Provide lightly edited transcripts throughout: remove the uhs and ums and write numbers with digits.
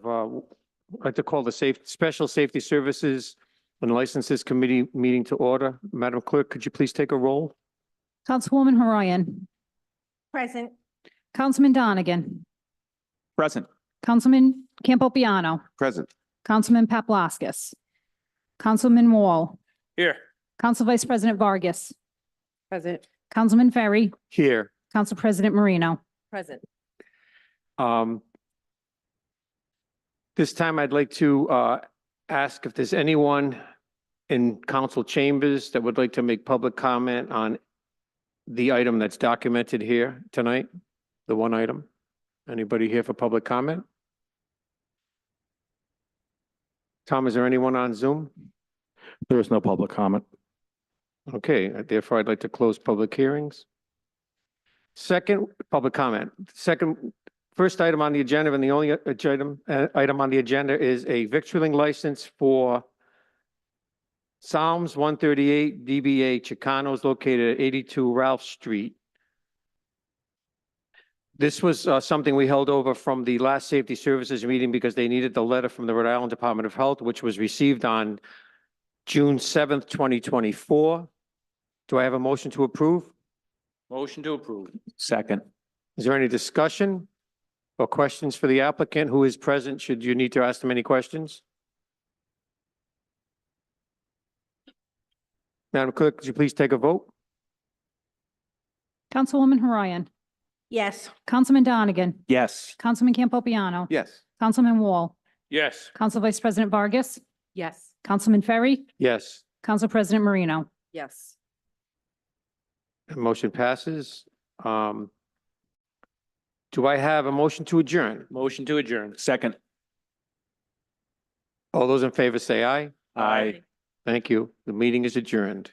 I'd like to call the Special Safety Services and Licenses Committee meeting to order. Madam Clerk, could you please take a roll? Councilwoman Horayan. Present. Councilman Donegan. Present. Councilman Campopiano. Present. Councilman Paplaskas. Councilman Wall. Here. Council Vice President Vargas. Present. Councilman Ferry. Here. Council President Marino. Present. This time I'd like to ask if there's anyone in council chambers that would like to make public comment on the item that's documented here tonight, the one item. Anybody here for public comment? Tom, is there anyone on Zoom? There is no public comment. Okay, therefore I'd like to close public hearings. Second, public comment. First item on the agenda and the only item on the agenda is a victualling license for Psalms 138 DBA Chicanos located at 82 Ralph Street. This was something we held over from the last Safety Services meeting because they needed the letter from the Rhode Island Department of Health, which was received on June 7th, 2024. Do I have a motion to approve? Motion to approve. Second. Is there any discussion or questions for the applicant who is present? Should you need to ask them any questions? Madam Clerk, could you please take a vote? Councilwoman Horayan. Yes. Councilman Donegan. Yes. Councilman Campopiano. Yes. Councilman Wall. Yes. Council Vice President Vargas. Yes. Councilman Ferry. Yes, Council President Marino. Yes. the motion passes. Do I have a motion to adjourn? Motion to adjourn. Second. All those in favor say aye. Aye. Thank you. The meeting is adjourned.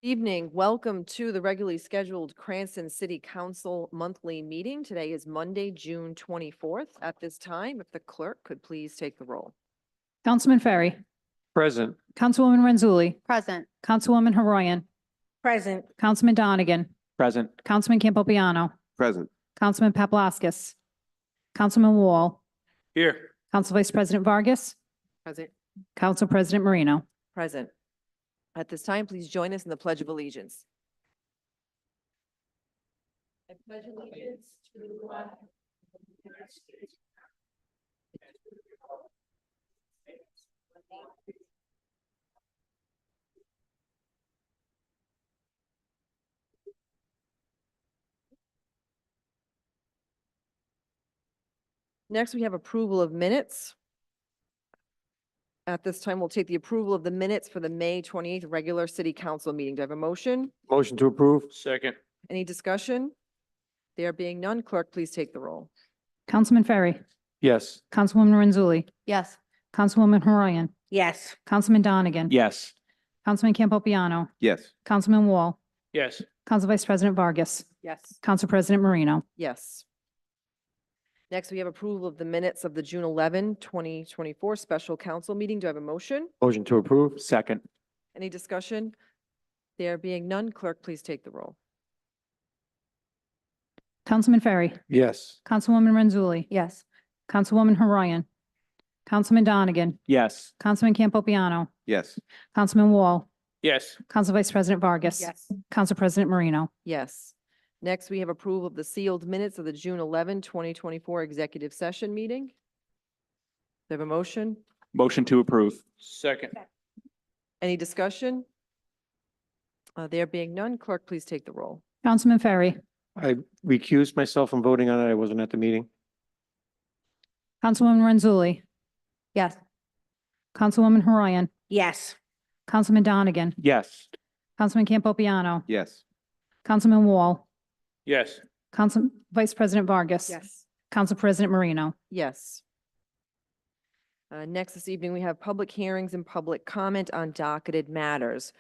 Evening, welcome to the regularly scheduled Cranston City Council monthly meeting. Today is Monday, June 24th. At this time, if the clerk could please take the roll. Councilman Ferry, Present. Councilwoman Renzulli, Present. Councilwoman Horoyan, Present. Councilman Donegan, Present. Councilman Campopiano, Present. Councilman Paplaskas, Councilman Wall, Here. Council Vice President Vargas, Present. Council President Marino. Present. At this time, please join us in the Pledge of Allegiance. I pledge allegiance to the flag of the United States and to the republic for which it stands, Next, we have approval of minutes. At this time, we'll take the approval of the minutes for the May 28th regular city council meeting. Do I have a motion? Motion to approve? Second. Any discussion? There being none, clerk, please take the roll. Councilman Ferry, Yes. Councilwoman Renzulli, Yes. Councilwoman Horoyan, Yes. Councilman Donegan. Yes. Councilman Campopiano, Yes. Councilman Wall, Yes. Council Vice President Vargas, Yes. Council President Marino. Yes. Next, we have approval of the minutes of the June 11, 2024 special council meeting. Do I have a motion? Motion to approve? Second. Any discussion? There being none, clerk, please take the roll. Councilman Ferry, Yes. Councilwoman Renzulli, Yes. Councilwoman Horoyan, Councilman Donegan, Yes. Councilman Campopiano, Yes. Councilman Wall, Yes. Council Vice President Vargas. Yes. Council President Marino. Yes. Next, we have approval of the sealed minutes of the June 11, 2024 executive session meeting. Do I have a motion? Motion to approve. Second. Any discussion? There being none, clerk, please take the roll. Councilman Ferry, I recused myself from voting on it. I wasn't at the meeting. Councilwoman Renzulli, Yes. Councilwoman Horoyan, Yes. Councilman Donegan, Yes. Councilman Campopiano, Yes. Councilman Wall, Yes. Council Vice President Vargas. Yes. Council President Marino. Yes. Next this evening, we have public hearings and public comment on docketed matters.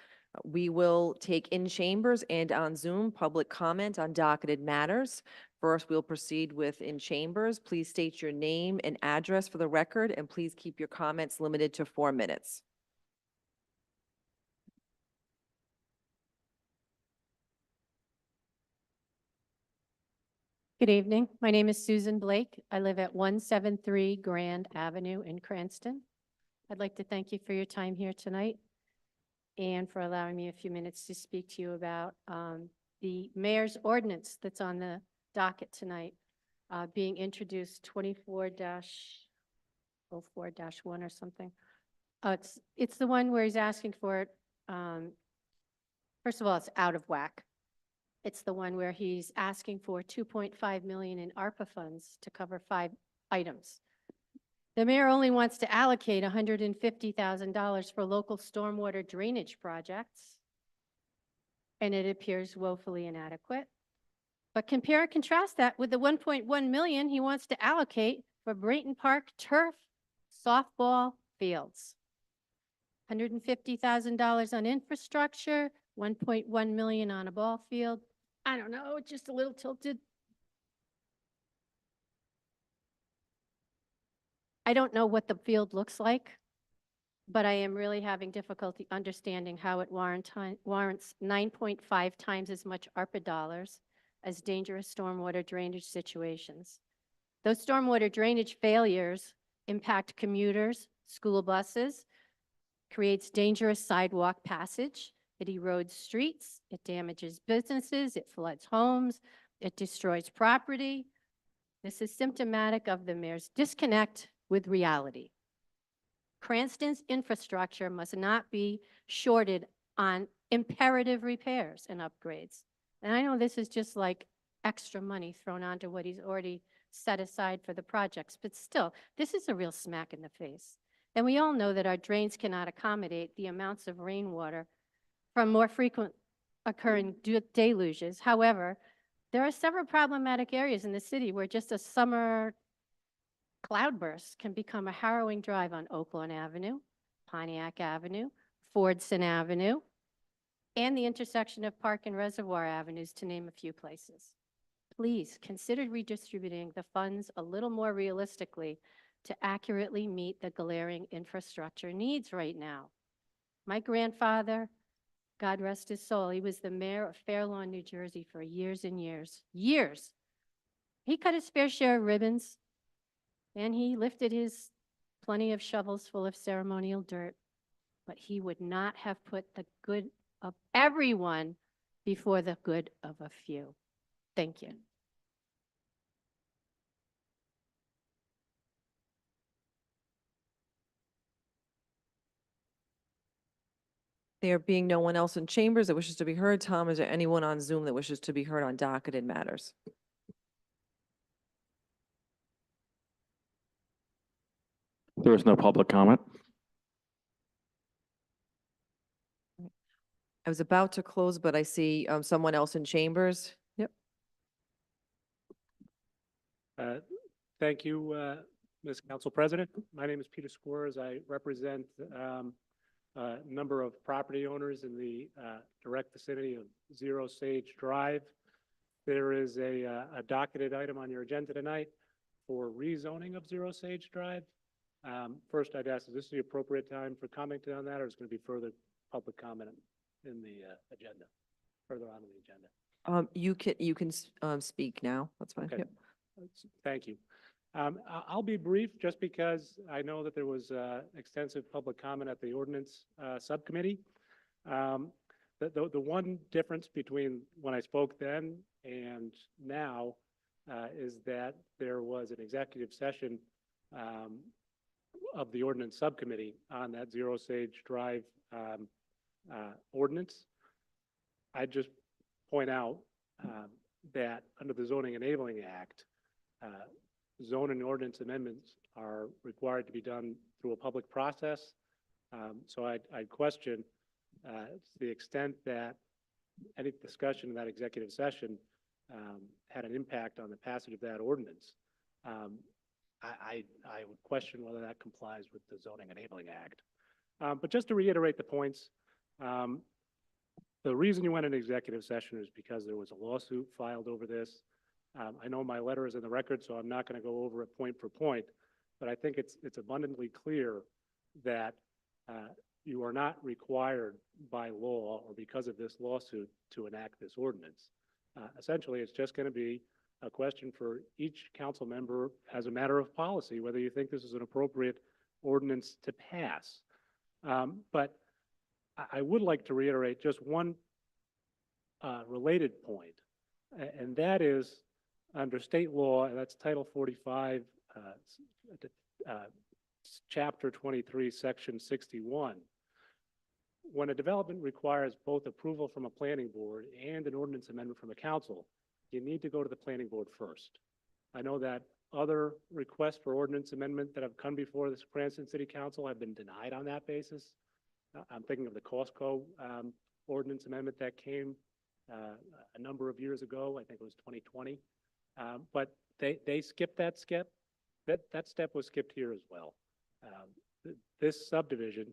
We will take in chambers and on Zoom, public comment on docketed matters. First, we'll proceed with in chambers. Please state your name and address for the record, and please keep your comments limited to 4 minutes. Good evening. My name is Susan Blake. I live at 173 Grand Avenue in Cranston. I'd like to thank you for your time here tonight and for allowing me a few minutes to speak to you about the mayor's ordinance that's on the docket tonight, being introduced 24-04-1 or something. It's the one where he's asking for it. First of all, it's out of whack. It's the one where he's asking for 2.5 million in ARPA funds to cover 5 items. The mayor only wants to allocate $150,000 for local stormwater drainage projects, and it appears woefully inadequate. But compare and contrast that with the 1.1 million he wants to allocate for Brayton Park turf softball fields. $150,000 on infrastructure, 1.1 million on a ball field. I don't know, just a little tilted. I don't know what the field looks like, but I am really having difficulty understanding how it warrants 9.5 times as much ARPA dollars as dangerous stormwater drainage situations. Those stormwater drainage failures impact commuters, school buses, creates dangerous sidewalk passage. It erodes streets, it damages businesses, it floods homes, it destroys property. This is symptomatic of the mayor's disconnect with reality. Cranston's infrastructure must not be shorted on imperative repairs and upgrades. And I know this is just like extra money thrown onto what he's already set aside for the projects, but still, this is a real smack in the face. And we all know that our drains cannot accommodate the amounts of rainwater from more frequent occurring deluges. However, there are several problematic areas in the city where just a summer cloudburst can become a harrowing drive on Oaklawn Avenue, Pontiac Avenue, Fordson Avenue. and the intersection of Park and Reservoir Avenues, to name a few places. Please consider redistributing the funds a little more realistically to accurately meet the glaring infrastructure needs right now. My grandfather, God rest his soul, he was the mayor of Fair Lawn, New Jersey for years and years. Years. He cut his fair share of ribbons, and he lifted his plenty of shovels full of ceremonial dirt, but he would not have put the good of everyone before the good of a few. Thank you. There being no one else in chambers that wishes to be heard, Tom, is there anyone on Zoom that wishes to be heard on docketed matters? There is no public comment. I was about to close, but I see someone else in chambers. Yep. Thank you, Ms. Council President. My name is Peter Squires. I represent a number of property owners in the direct vicinity of Zero Sage Drive. There is a docketed item on your agenda tonight for rezoning of Zero Sage Drive. First, I'd ask, is this the appropriate time for commenting on that, or is it going to be further public comment in the agenda, further on in the agenda? You can speak now. That's fine. Okay. Yep. Thank you. I'll be brief just because I know that there was extensive public comment at the ordinance subcommittee. The one difference between when I spoke then and now is that there was an executive session of the ordinance subcommittee on that Zero Sage Drive ordinance. I just point out that under the Zoning Enabling Act, zone and ordinance amendments are required to be done through a public process. So I'd question to the extent that any discussion in that executive session had an impact on the passage of that ordinance. I would question whether that complies with the Zoning Enabling Act. But just to reiterate the points, the reason you went into executive session is because there was a lawsuit filed over this. I know my letter is in the record, so I'm not going to go over it point for point, but I think it's abundantly clear that you are not required by law or because of this lawsuit to enact this ordinance. Essentially, it's just going to be a question for each council member as a matter of policy, whether you think this is an appropriate ordinance to pass. But I would like to reiterate just one related point, and that is under state law, and that's Title 45, Chapter 23, Section 61. When a development requires both approval from a planning board and an ordinance amendment from a council, you need to go to the planning board first. I know that other requests for ordinance amendment that have come before the Cranston City Council have been denied on that basis. I'm thinking of the Costco ordinance amendment that came a number of years ago. I think it was 2020. But they skipped that step. That step was skipped here as well. This subdivision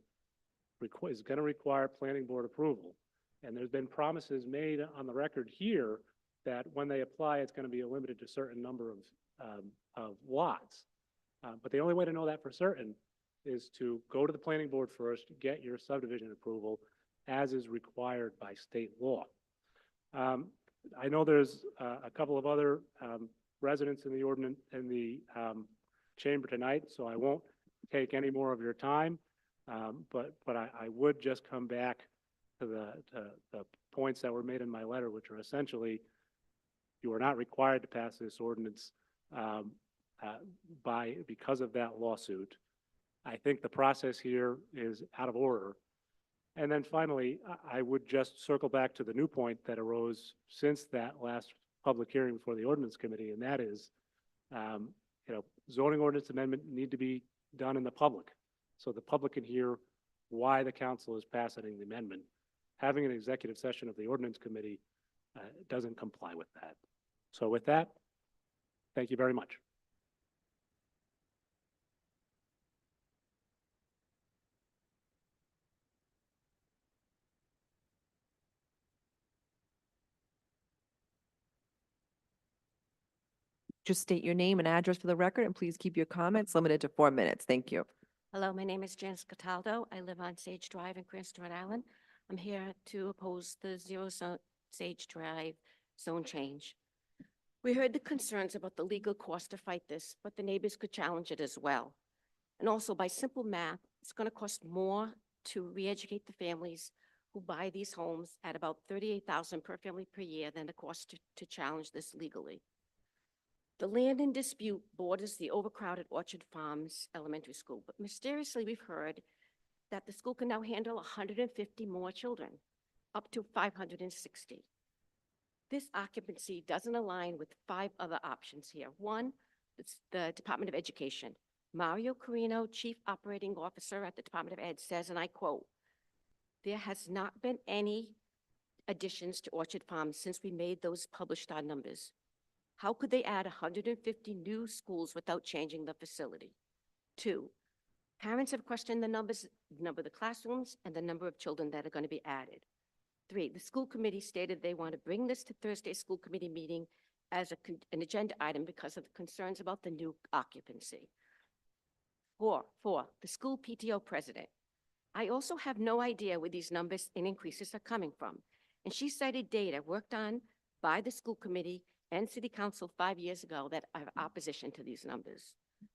is going to require planning board approval. And there's been promises made on the record here that when they apply, it's going to be limited to a certain number of lots. But the only way to know that for certain is to go to the planning board first, get your subdivision approval as is required by state law. I know there's a couple of other residents in the ordinance in the chamber tonight, so I won't take any more of your time. But I would just come back to the points that were made in my letter, which are essentially you are not required to pass this ordinance because of that lawsuit. I think the process here is out of order. And then finally, I would just circle back to the new point that arose since that last public hearing before the ordinance committee, and that is, zoning ordinance amendment need to be done in the public, so the public can hear why the council is passing the amendment. Having an executive session of the ordinance committee doesn't comply with that. So with that, thank you very much. Just state your name and address for the record, and please keep your comments limited to 4 minutes. Thank you. Hello, my name is Janice Cataldo. I live on Sage Drive in Cranston, Rhode Island. I'm here to oppose the Sage Drive zone change. We heard the concerns about the legal cost to fight this, but the neighbors could challenge it as well. And also by simple math, it's going to cost more to re-educate the families who buy these homes at about $38,000 per family per year than the cost to challenge this legally. The land in dispute borders the overcrowded Orchard Farms Elementary School, but mysteriously we've heard that the school can now handle 150 more children, up to 560. This occupancy doesn't align with 5 other options here. One, it's the Department of Education. Mario Carino, Chief Operating Officer at the Department of Ed, says, and I quote, "There has not been any additions to Orchard Farms since we made those published our numbers. How could they add 150 new schools without changing the facility?" 2, parents have questioned the number of the classrooms and the number of children that are going to be added. 3, the school committee stated they want to bring this to Thursday's school committee meeting as an agenda item because of the concerns about the new occupancy. 4, the school PTO president. "I also have no idea where these numbers and increases are coming from." And she cited data worked on by the school committee and city council 5 years ago that are opposition to these numbers.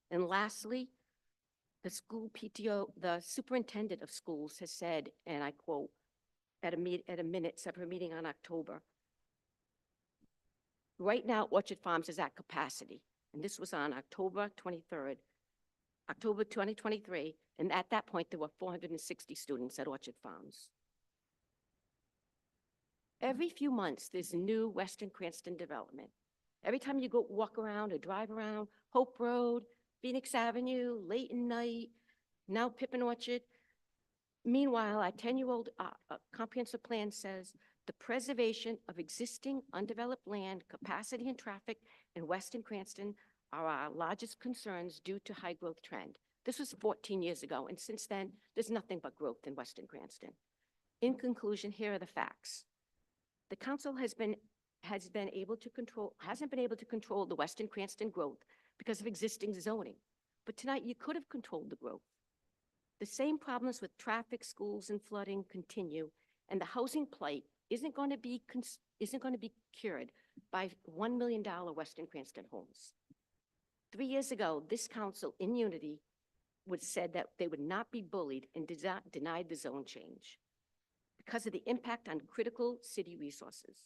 And lastly, the school PTO, the superintendent of schools has said, and I quote, at a minutes of her meeting on October, "Right now, Orchard Farms is at capacity." And this was on October 23rd, October 2023. And at that point, there were 460 students at Orchard Farms. Every few months, there's new Western Cranston development. Every time you go walk around or drive around Hope Road, Phoenix Avenue, Layton Night, now Pippin Orchard. Meanwhile, our 10-year-old comprehensive plan says the preservation of existing undeveloped land, capacity and traffic in Western Cranston are our largest concerns due to high growth trend. This was 14 years ago, and since then, there's nothing but growth in Western Cranston. In conclusion, here are the facts. The council hasn't been able to control the Western Cranston growth because of existing zoning. But tonight, you could have controlled the growth. The same problems with traffic, schools, and flooding continue, and the housing plight isn't going to be cured by $1 million Western Cranston homes. 3 years ago, this council, in unity, said that they would not be bullied and denied the zone change because of the impact on critical city resources.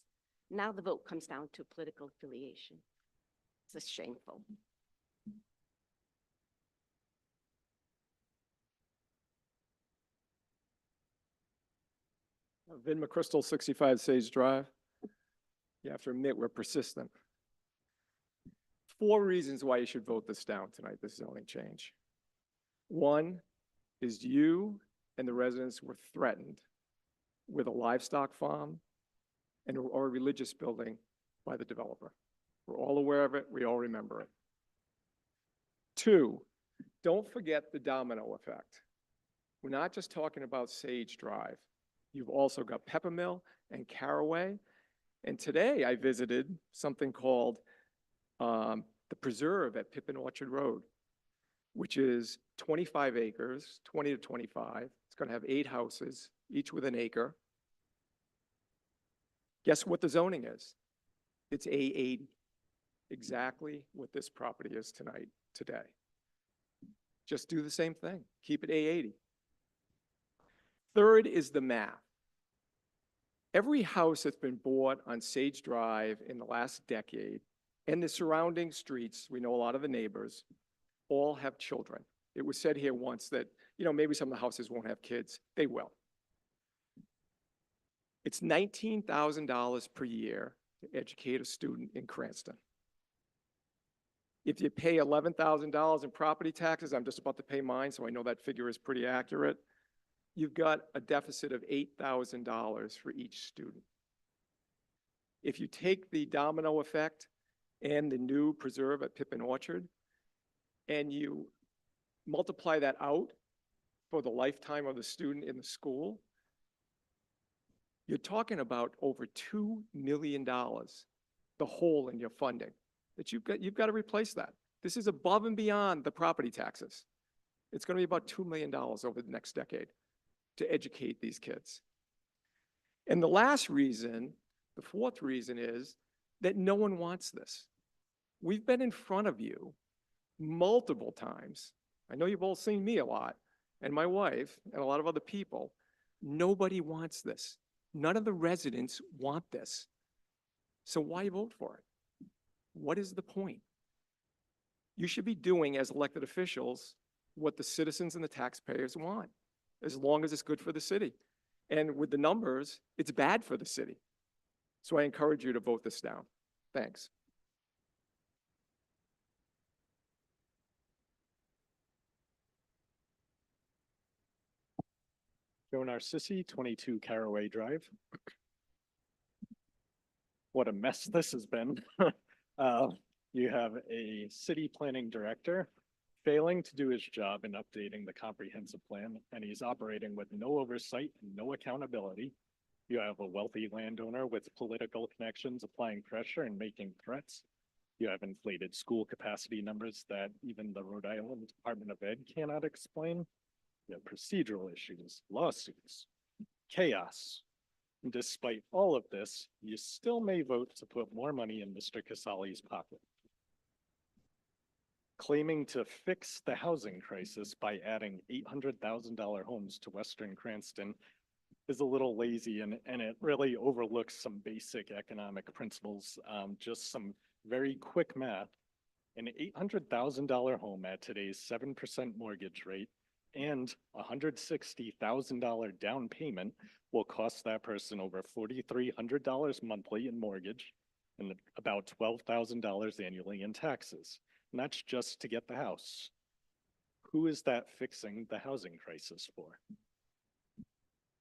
Now the vote comes down to political affiliation. It's shameful. Vin McChrystal, 65 Sage Drive. You have to admit, we're persistent. 4 reasons why you should vote this down tonight, this zoning change. 1 is you and the residents were threatened with a livestock farm or a religious building by the developer. We're all aware of it. We all remember it. 2, don't forget the domino effect. We're not just talking about Sage Drive. You've also got Peppermill and Caraway. And today I visited something called the Preserve at Pippin Orchard Road, which is 25 acres, 20 to 25. It's going to have 8 houses, each with an acre. Guess what the zoning is? It's A80, exactly what this property is today. Just do the same thing. Keep it A80. 3rd is the math. Every house that's been bought on Sage Drive in the last decade and the surrounding streets, we know a lot of the neighbors, all have children. It was said here once that, maybe some of the houses won't have kids. They will. It's $19,000 per year to educate a student in Cranston. If you pay $11,000 in property taxes, I'm just about to pay mine, so I know that figure is pretty accurate. You've got a deficit of $8,000 for each student. If you take the domino effect and the new Preserve at Pippin Orchard, and you multiply that out for the lifetime of the student in the school, you're talking about over $2 million, the hole in your funding. that you've got to replace that. This is above and beyond the property taxes. It's going to be about $2 million over the next decade to educate these kids. And the last reason, the fourth reason, is that no one wants this. We've been in front of you multiple times. I know you've all seen me a lot, and my wife, and a lot of other people. Nobody wants this. None of the residents want this. So why vote for it? What is the point? You should be doing, as elected officials, what the citizens and the taxpayers want, as long as it's good for the city. And with the numbers, it's bad for the city. So I encourage you to vote this down. Thanks. Joe Narcissi, 22 Caraway Drive. What a mess this has been. You have a city planning director failing to do his job in updating the comprehensive plan, and he's operating with no oversight and no accountability. You have a wealthy landowner with political connections applying pressure and making threats. You have inflated school capacity numbers that even the Rhode Island Department of Ed cannot explain. You have procedural issues, lawsuits, chaos. And despite all of this, you still may vote to put more money in Mr. Casale's pocket. Claiming to fix the housing crisis by adding $800,000 homes to Western Cranston is a little lazy, and it really overlooks some basic economic principles. Just some very quick math. An $800,000 home at today's 7% mortgage rate and $160,000 down payment will cost that person over $4,300 monthly in mortgage and about $12,000 annually in taxes. And that's just to get the house. Who is that fixing the housing crisis for?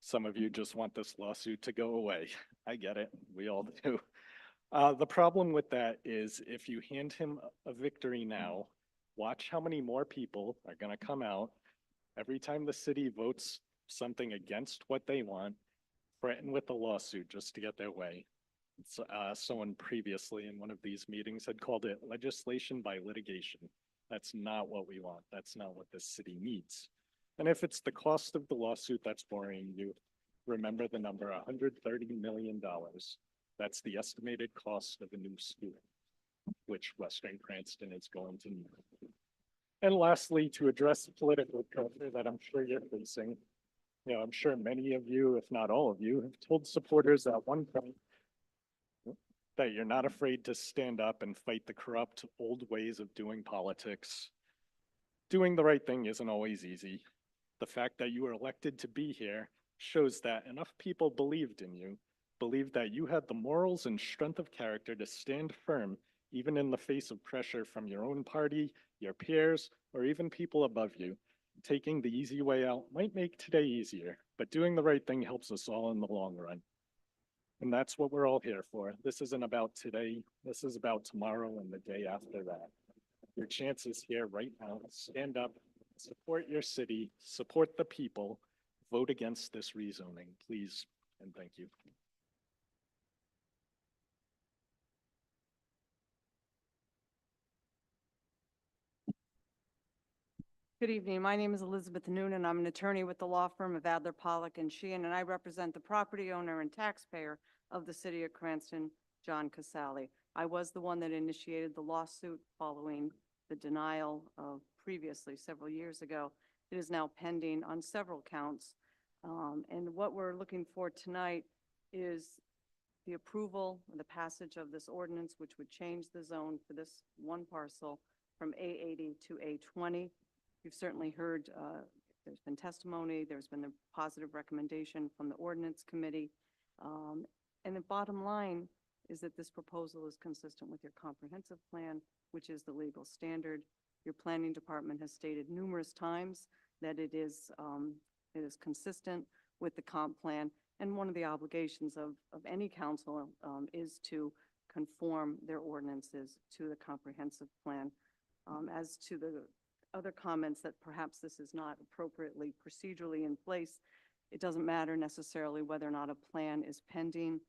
Some of you just want this lawsuit to go away. I get it. We all do. The problem with that is if you hand him a victory now, watch how many more people are going to come out every time the city votes something against what they want, threaten with a lawsuit just to get their way. Someone previously in one of these meetings had called it legislation by litigation. That's not what we want. That's not what this city needs. And if it's the cost of the lawsuit that's worrying you, remember the number $130 million. That's the estimated cost of a new school, which Western Cranston is going to need. And lastly, to address the political pressure that I'm sure you're facing, I'm sure many of you, if not all of you, have told supporters at one point that you're not afraid to stand up and fight the corrupt old ways of doing politics. Doing the right thing isn't always easy. The fact that you were elected to be here shows that enough people believed in you, believed that you had the morals and strength of character to stand firm even in the face of pressure from your own party, your peers, or even people above you. Taking the easy way out might make today easier, but doing the right thing helps us all in the long run. And that's what we're all here for. This isn't about today. This is about tomorrow and the day after that. Your chance is here right now. Stand up, support your city, support the people, vote against this rezoning, please, and thank you. Good evening. My name is Elizabeth Noonan. I'm an attorney with the law firm of Adler, Pollock and Sheehan, and I represent the property owner and taxpayer of the city of Cranston, John Casale. I was the one that initiated the lawsuit following the denial of previously several years ago. It is now pending on several counts. And what we're looking for tonight is the approval and the passage of this ordinance, which would change the zone for this one parcel from A80 to A20. You've certainly heard there's been testimony, there's been a positive recommendation from the ordinance committee. And the bottom line is that this proposal is consistent with your comprehensive plan, which is the legal standard. Your planning department has stated numerous times that it is consistent with the comp plan. And one of the obligations of any council is to conform their ordinances to the comprehensive plan. As to the other comments that perhaps this is not appropriately procedurally in place, it doesn't matter necessarily whether or not a plan is pending.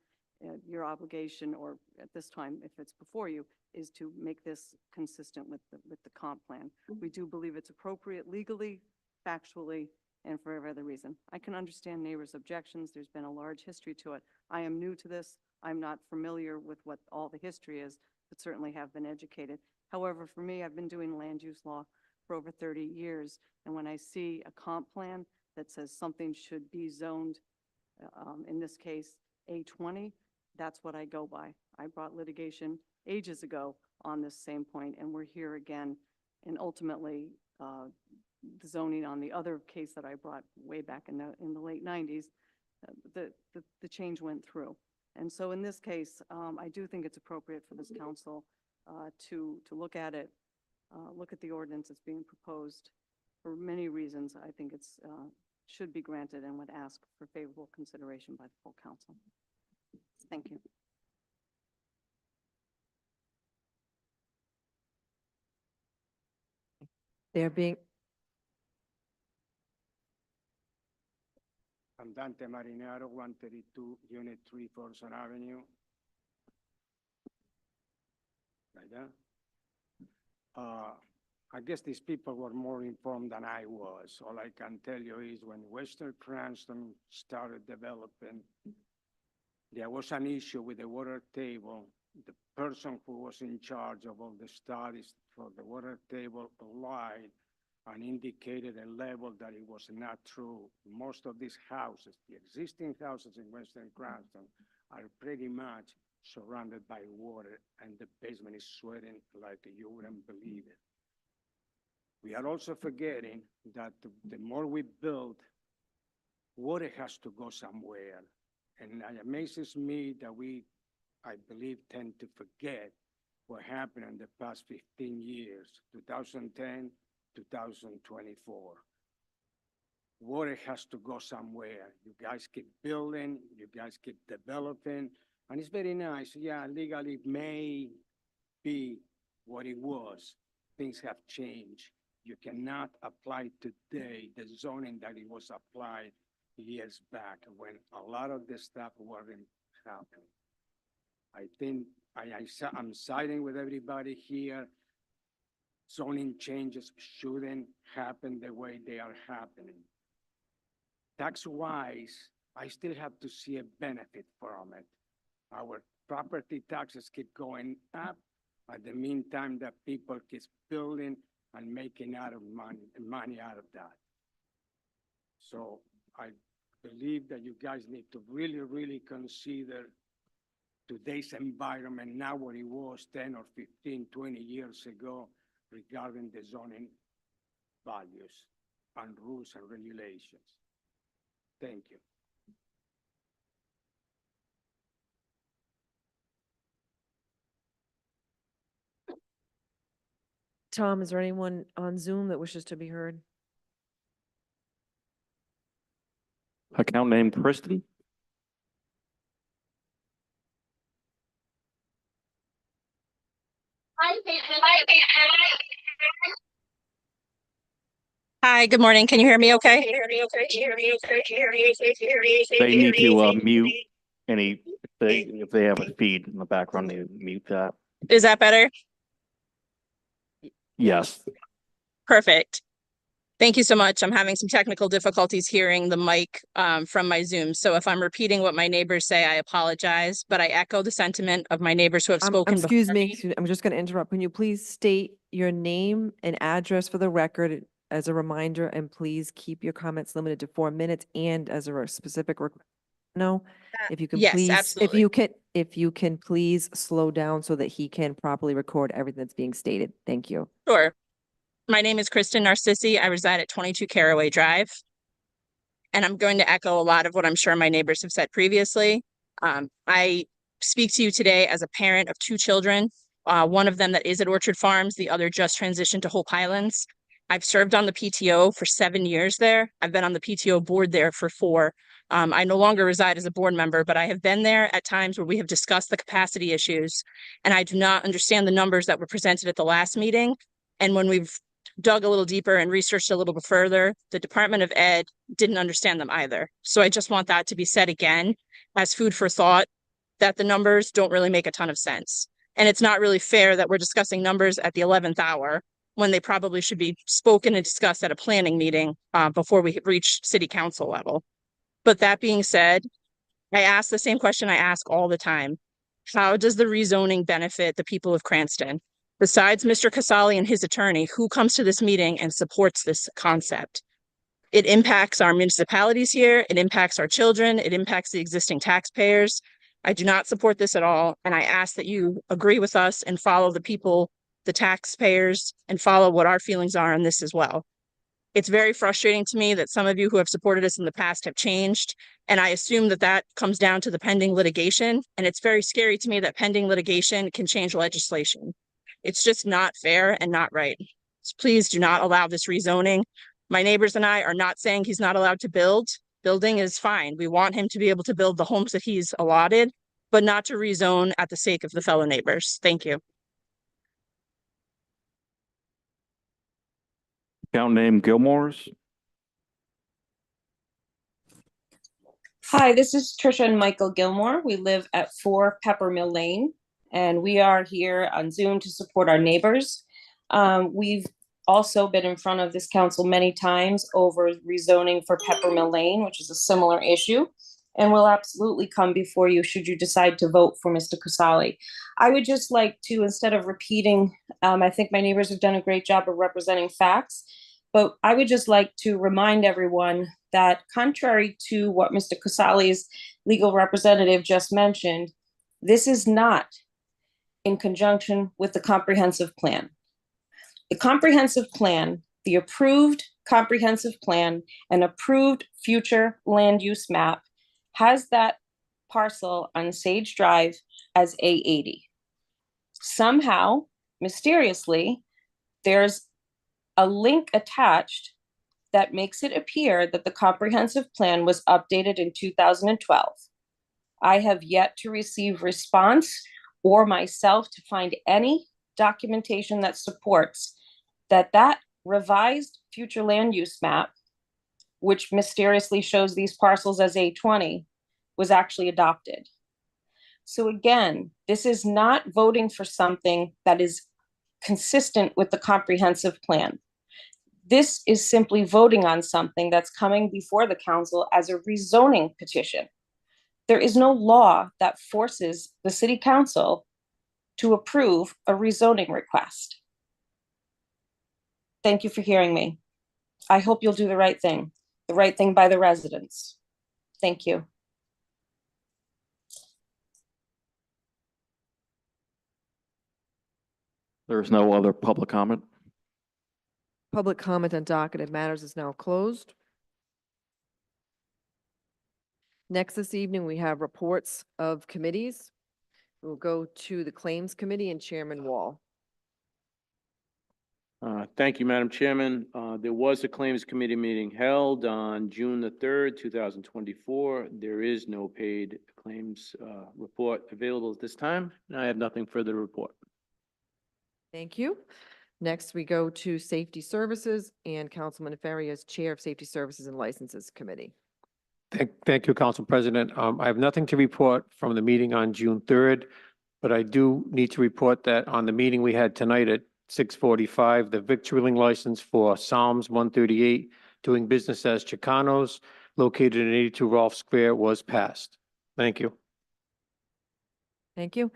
your obligation, or at this time, if it's before you, is to make this consistent with the comp plan. We do believe it's appropriate legally, factually, and for every other reason. I can understand neighbors' objections. There's been a large history to it. I am new to this. I'm not familiar with what all the history is, but certainly have been educated. However, for me, I've been doing land use law for over 30 years, and when I see a comp plan that says something should be zoned, in this case, A20, that's what I go by. I brought litigation ages ago on this same point, and we're here again. And ultimately, the zoning on the other case that I brought way back in the late 90s, the change went through. And so in this case, I do think it's appropriate for this council to look at it, look at the ordinance that's being proposed. For many reasons, I think it's should be granted and would ask for favorable consideration by the full council. Thank you. There being, I'm Dante Marinaro, 132, Unit 3, Folsom Avenue. Right there. I guess these people were more informed than I was. All I can tell you is when Western Cranston started developing, there was an issue with the water table. The person who was in charge of all the studies for the water table lied and indicated a level that it was not true. Most of these houses, the existing houses in Western Cranston, are pretty much surrounded by water, and the basement is sweating like you wouldn't believe it. We are also forgetting that the more we build, water has to go somewhere. And it amazes me that we, I believe, tend to forget what happened in the past 15 years, 2010, 2024. Water has to go somewhere. You guys keep building, you guys keep developing, and it's very nice. Yeah, legally it may be what it was. Things have changed. You cannot apply today the zoning that it was applied years back when a lot of this stuff wasn't happening. I think I'm siding with everybody here. Zoning changes shouldn't happen the way they are happening. Tax-wise, I still have to see a benefit from it. Our property taxes keep going up. At the meantime, that people keep building and making money out of that. So I believe that you guys need to really, really consider today's environment, not what it was 10 or 15, 20 years ago regarding the zoning values and rules and regulations. Thank you. Tom, is there anyone on Zoom that wishes to be heard? Account named Kristen. Hi, good morning. Can you hear me okay? They need to mute any, if they have a feed in the background, they mute that. Is that better? Yes. Perfect. Thank you so much. I'm having some technical difficulties hearing the mic from my Zoom. So if I'm repeating what my neighbors say, I apologize, but I echo the sentiment of my neighbors who have spoken. excuse me, I'm just going to interrupt. Can you please state your name and address for the record as a reminder, and please keep your comments limited to 4 minutes, and as a specific no, if you can Yes, please, absolutely. if you can please slow down so that he can properly record everything that's being stated. Thank you. Sure. My name is Kristen Narcissi. I reside at 22 Caraway Drive. And I'm going to echo a lot of what I'm sure my neighbors have said previously. I speak to you today as a parent of 2 children. One of them that is at Orchard Farms, the other just transitioned to Hope Highlands. I've served on the PTO for 7 years there. I've been on the PTO board there for 4. I no longer reside as a board member, but I have been there at times where we have discussed the capacity issues, and I do not understand the numbers that were presented at the last meeting. And when we've dug a little deeper and researched a little bit further, the Department of Ed didn't understand them either. So I just want that to be said again as food for thought that the numbers don't really make a ton of sense. And it's not really fair that we're discussing numbers at the 11th hour when they probably should be spoken and discussed at a planning meeting before we reach city council level. But that being said, I ask the same question I ask all the time. How does the rezoning benefit the people of Cranston? Besides Mr. Casali and his attorney, who comes to this meeting and supports this concept? It impacts our municipalities here. It impacts our children. It impacts the existing taxpayers. I do not support this at all. And I ask that you agree with us and follow the people, the taxpayers, and follow what our feelings are on this as well. It's very frustrating to me that some of you who have supported us in the past have changed. And I assume that that comes down to the pending litigation. And it's very scary to me that pending litigation can change legislation. It's just not fair and not right. So please do not allow this rezoning. My neighbors and I are not saying he's not allowed to build. Building is fine. We want him to be able to build the homes that he's allotted, but not to rezone at the sake of the fellow neighbors. Thank you. Account name Gilmore's. Hi, this is Trisha and Michael Gilmore. We live at 4 Peppermill Lane, and we are here on Zoom to support our neighbors. We've also been in front of this council many times over rezoning for Peppermill Lane, which is a similar issue, and will absolutely come before you should you decide to vote for Mr. Casali. I would just like to, instead of repeating, I think my neighbors have done a great job of representing facts, but I would just like to remind everyone that contrary to what Mr. Casali's legal representative just mentioned, this is not in conjunction with the comprehensive plan. The comprehensive plan, the approved comprehensive plan and approved future land use map has that parcel on Sage Drive as A80. Somehow, mysteriously, there's a link attached that makes it appear that the comprehensive plan was updated in 2012. I have yet to receive response or myself to find any documentation that supports that revised future land use map, which mysteriously shows these parcels as A20, was actually adopted. So again, this is not voting for something that is consistent with the comprehensive plan. This is simply voting on something that's coming before the council as a rezoning petition. There is no law that forces the city council to approve a rezoning request. Thank you for hearing me. I hope you'll do the right thing by the residents. Thank you. There's no other public comment. Public comment on docketed matters is now closed. Next this evening, we have reports of committees. We'll go to the Claims Committee and Chairman Wall. Thank you, Madam Chairman. There was a Claims Committee meeting held on June the 3rd, 2024. There is no paid claims report available at this time, and I have nothing further to report. Thank you. Next, we go to Safety Services and Councilman Ferry as Chair of Safety Services and Licenses Committee. Thank you, Council President. I have nothing to report from the meeting on June 3rd, but I do need to report that on the meeting we had tonight at 6:45, the victualling license for Psalms 138, doing business as Chicanos, located in 82 Rolfe Square, was passed. Thank you. Thank you.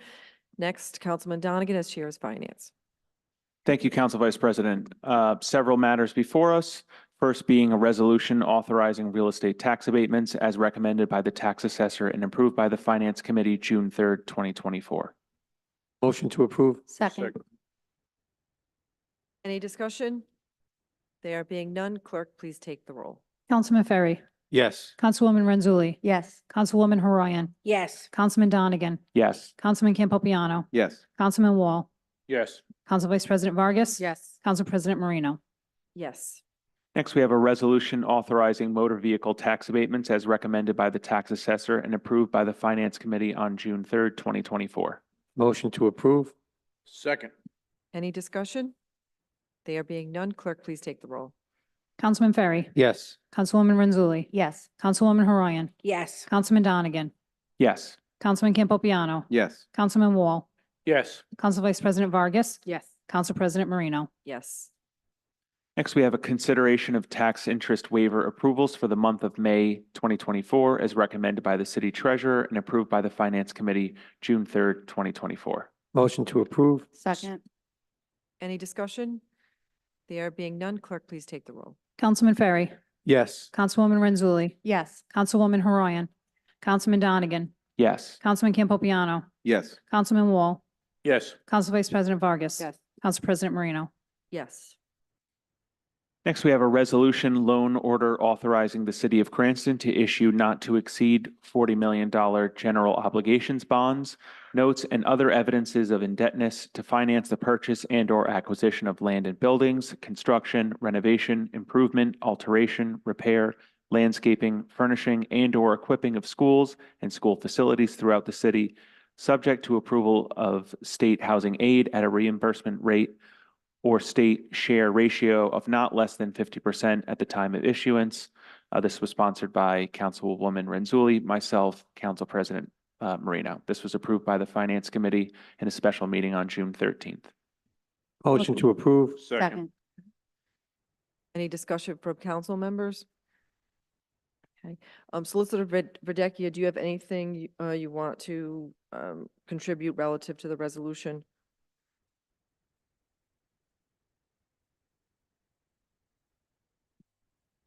Next, Councilman Donegan as Chair of Finance. Thank you, Council Vice President. Several matters before us. First being a resolution authorizing real estate tax abatements as recommended by the tax assessor and approved by the Finance Committee June 3rd, 2024. Motion to approve. Second. Any discussion? There being none, clerk, please take the roll. Councilman Ferry, Yes. Councilwoman Renzulli, Yes. Councilwoman Horoyan, Yes. Councilman Donegan, Yes. Councilman Campopiano, Yes. Councilman Wall, Yes. Council Vice President Vargas. Yes. Council President Marino. Yes. Next, we have a resolution authorizing motor vehicle tax abatements as recommended by the tax assessor and approved by the Finance Committee on June 3rd, 2024. Motion to approve. Second. Any discussion? There being none, clerk, please take the roll. Councilman Ferry, Yes. Councilwoman Renzulli, Yes. Councilwoman Horoyan, Yes. Councilman Donegan, Yes. Councilman Campopiano, Yes. Councilman Wall, Yes. Council Vice President Vargas, Yes. Council President Marino. Yes. Next, we have a consideration of tax interest waiver approvals for the month of May 2024 as recommended by the city treasurer and approved by the finance committee June 3rd, 2024. Motion to approve? Second. Any discussion? There being none, clerk, please take the roll. Councilman Ferry, Yes. Councilwoman Renzulli, Yes. Councilwoman Haroyan, Councilman Donegan, Yes. Councilman Campopiano, Yes. Councilman Wall, Yes. Council Vice President Vargas. Yes. Council President Marino. Yes. Next, we have a resolution loan order authorizing the city of Cranston to issue not to exceed $40 million general obligations bonds, notes, and other evidences of indebtedness to finance the purchase and/or acquisition of land and buildings, construction, renovation, improvement, alteration, repair, landscaping, furnishing, and/or equipping of schools and school facilities throughout the city, subject to approval of state housing aid at a reimbursement rate or state share ratio of not less than 50% at the time of issuance. This was sponsored by Councilwoman Renzulli, myself, Council President Marino. This was approved by the Finance Committee in a special meeting on June 13th. Motion to approve? Second. Any discussion from council members? Okay. Solicitor Verdecchia, do you have anything you want to contribute relative to the resolution?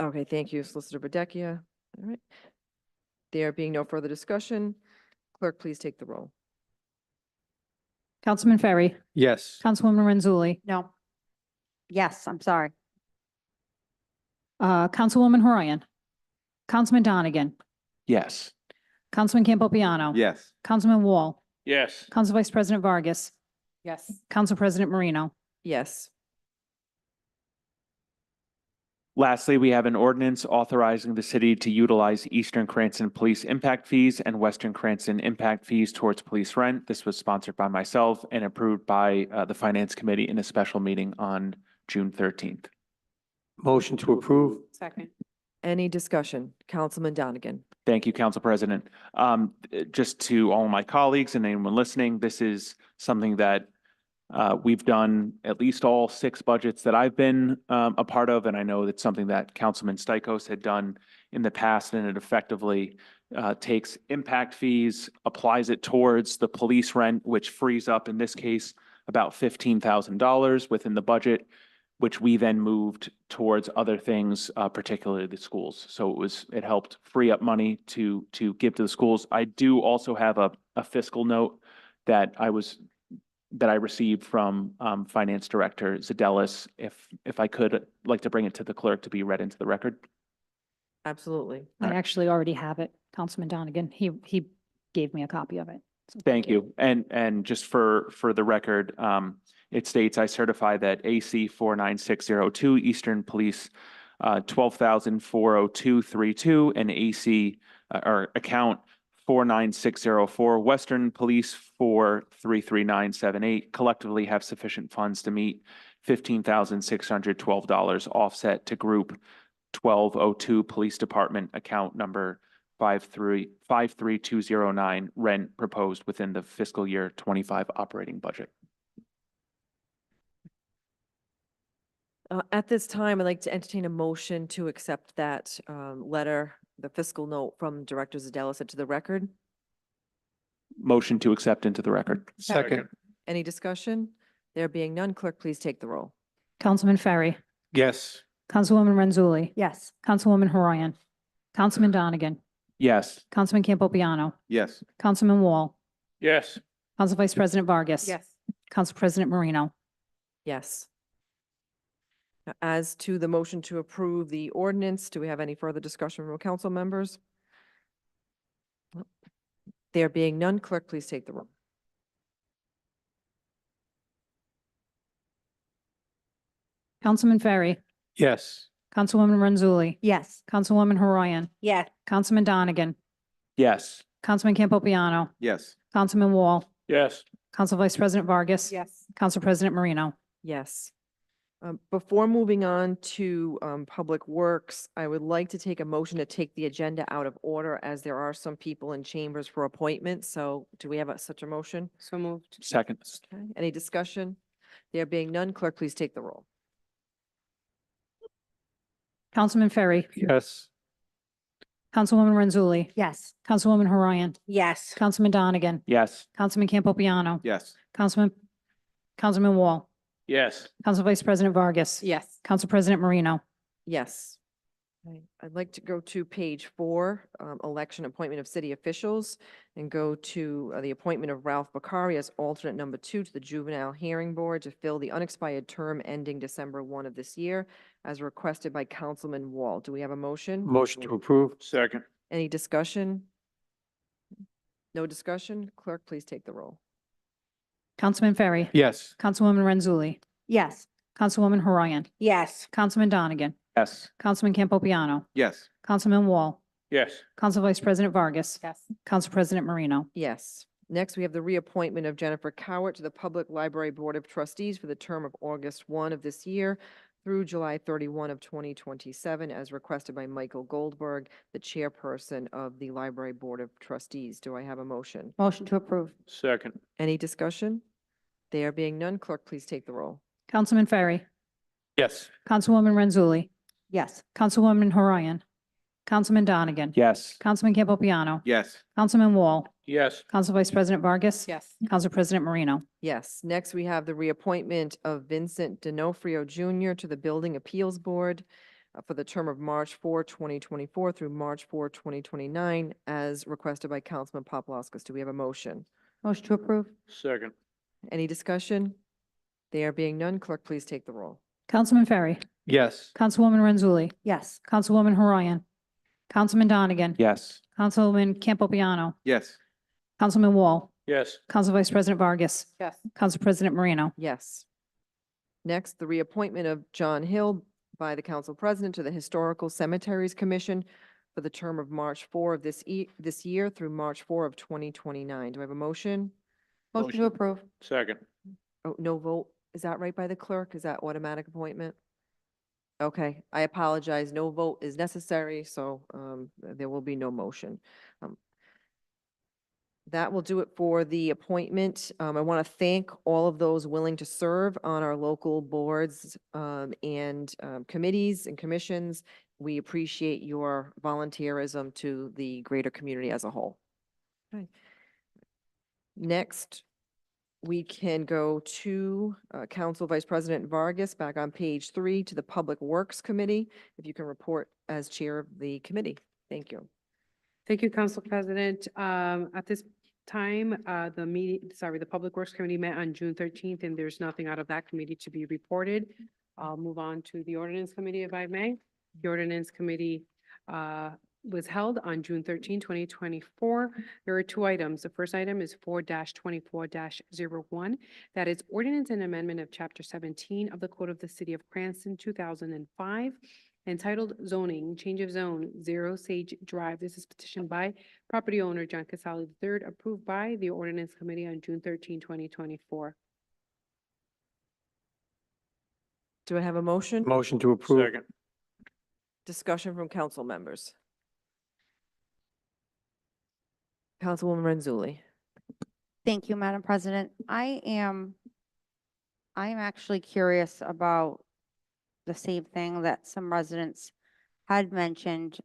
Okay, thank you, Solicitor Verdecchia. All right. There being no further discussion, clerk, please take the roll. Councilman Ferry, Yes. Councilwoman Renzulli, No. Yes, I'm sorry. Councilwoman Haroyan, Councilman Donegan, Yes. Councilman Campopiano. Yes. Councilman Wall, Yes. Council Vice President Vargas, Yes. Council President Marino. Yes. Lastly, we have an ordinance authorizing the city to utilize Eastern Cranston Police Impact Fees and Western Cranston Impact Fees towards police rent. This was sponsored by myself and approved by the Finance Committee in a special meeting on June 13th. Motion to approve? Second. Any discussion? Councilman Donegan. Thank you, Council President. Just to all my colleagues and anyone listening, this is something that we've done at least all 6 budgets that I've been a part of, and I know that's something that Councilman Stichels had done in the past, and it effectively takes impact fees, applies it towards the police rent, which frees up, in this case, about $15,000 within the budget, which we then moved towards other things, particularly the schools. So it helped free up money to give to the schools. I do also have a fiscal note that I received from Finance Director Zadelis. If I could, like to bring it to the clerk to be read into the record. Absolutely. I actually already have it, Councilman Donegan. He gave me a copy of it. So Thank you. And just for the record, it states, I certify that AC 49602 Eastern Police 12,402.32 and AC or account 49604 Western Police 433,978 collectively have sufficient funds to meet $15,612 offset to group 1202 Police Department account number 53209 rent proposed within the fiscal year 25 operating budget. At this time, I'd like to entertain a motion to accept that letter, the fiscal note from Director Zadelis into the record. Motion to accept into the record. Second? Any discussion? There being none, clerk, please take the roll. Councilman Ferry, Yes. Councilwoman Renzulli, Yes. Councilwoman Haroyan, Councilman Donegan, Yes. Councilman Campopiano, Yes. Councilman Wall, Yes. Council Vice President Vargas. Yes. Council President Marino. Yes. Now, as to the motion to approve the ordinance, do we have any further discussion from council members? There being none, clerk, please take the roll. Councilman Ferry, Yes. Councilwoman Renzulli, Yes. Councilwoman Haroyan, Yes. Councilman Donegan, Yes. Councilman Campopiano, Yes. Councilman Wall, Yes. Council Vice President Vargas. Yes. Council President Marino. Yes. Before moving on to Public Works, I would like to take a motion to take the agenda out of order as there are some people in chambers for appointments. So do we have such a motion? So moved. Second. Okay, any discussion? There being none, clerk, please take the roll. Councilman Ferry, Yes. Councilwoman Renzulli, Yes. Councilwoman Horian, Yes. Councilman Donegan, Yes. Councilman Campopiano, Yes. Councilman Wall, Yes. Council Vice President Vargas. Yes. Council President Marino. Yes. Okay, I'd like to go to page 4, election appointment of city officials, and go to the appointment of Ralph Bakari as alternate number 2 to the Juvenile Hearing Board to fill the unexpired term ending December 1 of this year, as requested by Councilman Wall. Do we have a motion? Motion to approve. Second. Any discussion? No discussion? Clerk, please take the roll. Councilman Ferry, Yes. Councilwoman Renzulli, Yes. Councilwoman Horian, Yes. Councilman Donegan, Yes. Councilman Campopiano, Yes. Councilman Wall, Yes. Council Vice President Vargas. Yes. Council President Marino. Yes. Next, we have the reappointment of Jennifer Cowart to the Public Library Board of Trustees for the term of August 1 of this year through July 31 of 2027, as requested by Michael Goldberg, the chairperson of the Library Board of Trustees. Do I have a motion? Motion to approve. Second. Any discussion? There being none, clerk, please take the roll. Councilman Ferry, Yes. Councilwoman Renzulli, Yes. Councilwoman Horian, Councilman Donegan, Yes. Councilman Campopiano, Yes. Councilman Wall, Yes. Council Vice President Vargas. Yes. Council President Marino. Yes. Next, we have the reappointment of Vincent D'Onofrio Jr. to the Building Appeals Board for the term of March 4, 2024 through March 4, 2029, as requested by Councilman Paplaskas. Do we have a motion? Motion to approve. Second. Any discussion? There being none, clerk, please take the roll. Councilman Ferry, Yes. Councilwoman Renzulli, Yes. Councilwoman Horian, Councilman Donegan, Yes. Councilman Campopiano, Yes. Councilman Wall, Yes. Council Vice President Vargas. Yes. Council President Marino. Yes. Next, the reappointment of John Hill by the Council President to the Historical Cemeteries Commission for the term of March 4 of this year through March 4 of 2029. Do I have a motion? Motion to approve. Second. Oh, no vote. Is that right by the clerk? Is that automatic appointment? Okay, I apologize. No vote is necessary, so there will be no motion. That will do it for the appointment. I want to thank all of those willing to serve on our local boards and committees and commissions. We appreciate your volunteerism to the greater community as a whole. Okay. Next, we can go to Council Vice President Vargas, back on page 3, to the Public Works Committee. If you can report as chair of the committee. Thank you. Thank you, Council President. At this time, the Public Works Committee met on June 13th, and there's nothing out of that committee to be reported. I'll move on to the Ordinance Committee, if I may. The Ordinance Committee was held on June 13, 2024. There are 2 items. The first item is 4-24-01. That is ordinance and amendment of Chapter 17 of the Code of the City of Cranston, 2005, entitled Zoning, Change of Zone, 0 Sage Drive. This is petitioned by property owner John Casali III, approved by the Ordinance Committee on June 13, 2024. Do I have a motion? Motion to approve. Second. Discussion from council members. Councilwoman Renzulli. Thank you, Madam President. I am actually curious about the same thing that some residents had mentioned,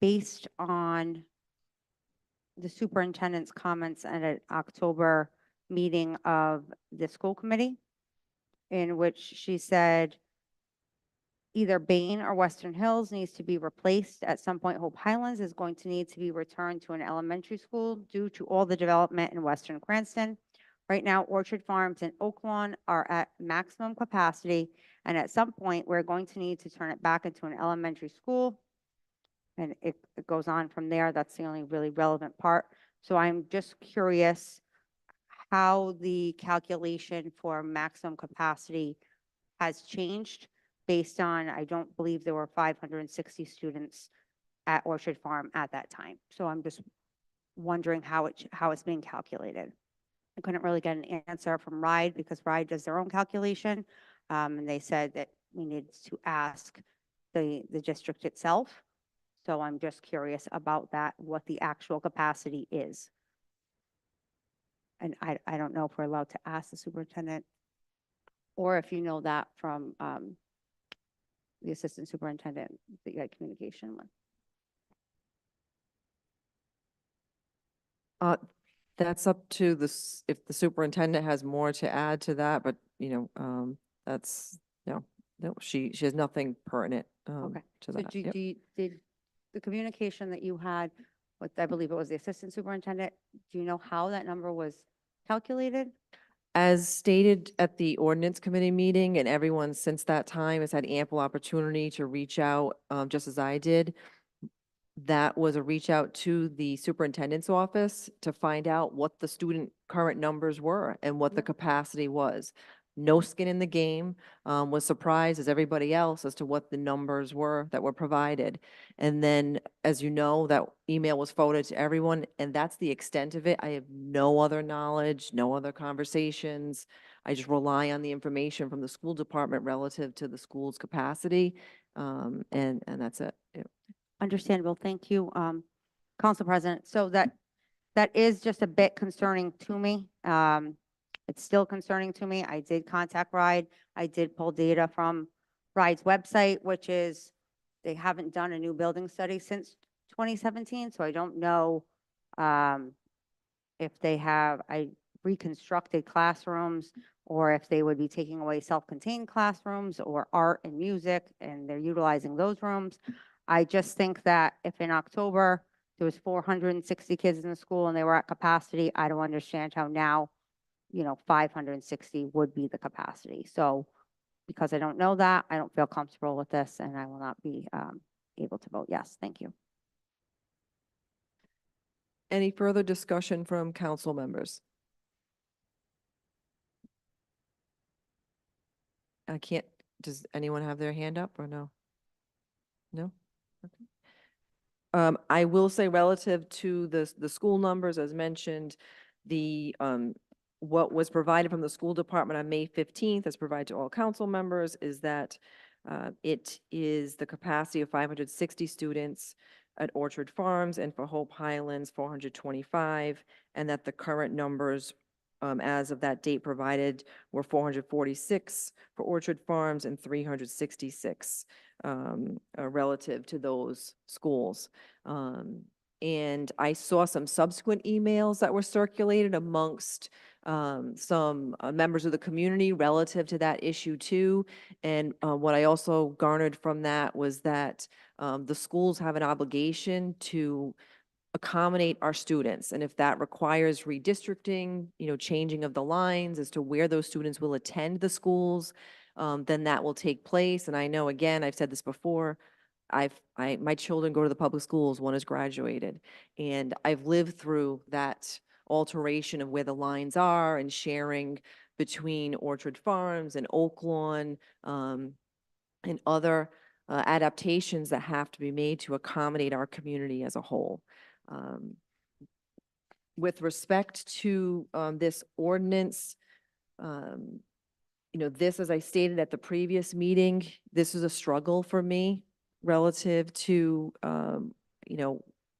based on the superintendent's comments at an October meeting of the school committee, in which she said either Bain or Western Hills needs to be replaced. At some point, Hope Highlands is going to need to be returned to an elementary school due to all the development in Western Cranston. Right now, Orchard Farms and Oak Lawn are at maximum capacity, and at some point, we're going to need to turn it back into an elementary school. And it goes on from there. That's the only really relevant part. So I'm just curious how the calculation for maximum capacity has changed based on, I don't believe there were 560 students at Orchard Farm at that time. So I'm just wondering how it's being calculated. I couldn't really get an answer from RIDE because RIDE does their own calculation. And they said that we needed to ask the district itself. So I'm just curious about that, what the actual capacity is. And I don't know if we're allowed to ask the superintendent, or if you know that from the assistant superintendent that you had communication with. That's up to if the superintendent has more to add to that, but, that's, no, she has nothing pertinent, Okay. to So that. Yep. did the communication that you had with, I believe it was the assistant superintendent, do you know how that number was calculated? As stated at the ordinance committee meeting, and everyone since that time has had ample opportunity to reach out, just as I did. That was a reach out to the superintendent's office to find out what the student current numbers were and what the capacity was. No skin in the game, was surprised as everybody else as to what the numbers were that were provided. And then, as you know, that email was forwarded to everyone, and that's the extent of it. I have no other knowledge, no other conversations. I just rely on the information from the school department relative to the school's capacity, and that's it. Yep. Understandable, thank you, Council President. So that is just a bit concerning to me. It's still concerning to me. I did contact RIDE. I did pull data from RIDE's website, which is, they haven't done a new building study since 2017, so I don't know if they have reconstructed classrooms, or if they would be taking away self-contained classrooms or art and music, and they're utilizing those rooms. I just think that if in October there was 460 kids in the school and they were at capacity, I don't understand how now, 560 would be the capacity. So because I don't know that, I don't feel comfortable with this, and I will not be able to vote yes. Thank you. Any further discussion from council members? Does anyone have their hand up or no? No? Okay. I will say relative to the school numbers, as mentioned, what was provided from the school department on May 15th, as provided to all council members, is that it is the capacity of 560 students at Orchard Farms, and for Hope Highlands, 425, and that the current numbers as of that date provided were 446 for Orchard Farms and 366 relative to those schools. And I saw some subsequent emails that were circulated amongst some members of the community relative to that issue too. And what I also garnered from that was that the schools have an obligation to accommodate our students. And if that requires redistricting, changing of the lines as to where those students will attend the schools, then that will take place. And I know, again, I've said this before, my children go to the public schools, one has graduated, and I've lived through that alteration of where the lines are and sharing between Orchard Farms and Oak Lawn, and other adaptations that have to be made to accommodate our community as a whole. With respect to this ordinance, this, as I stated at the previous meeting, this is a struggle for me relative to,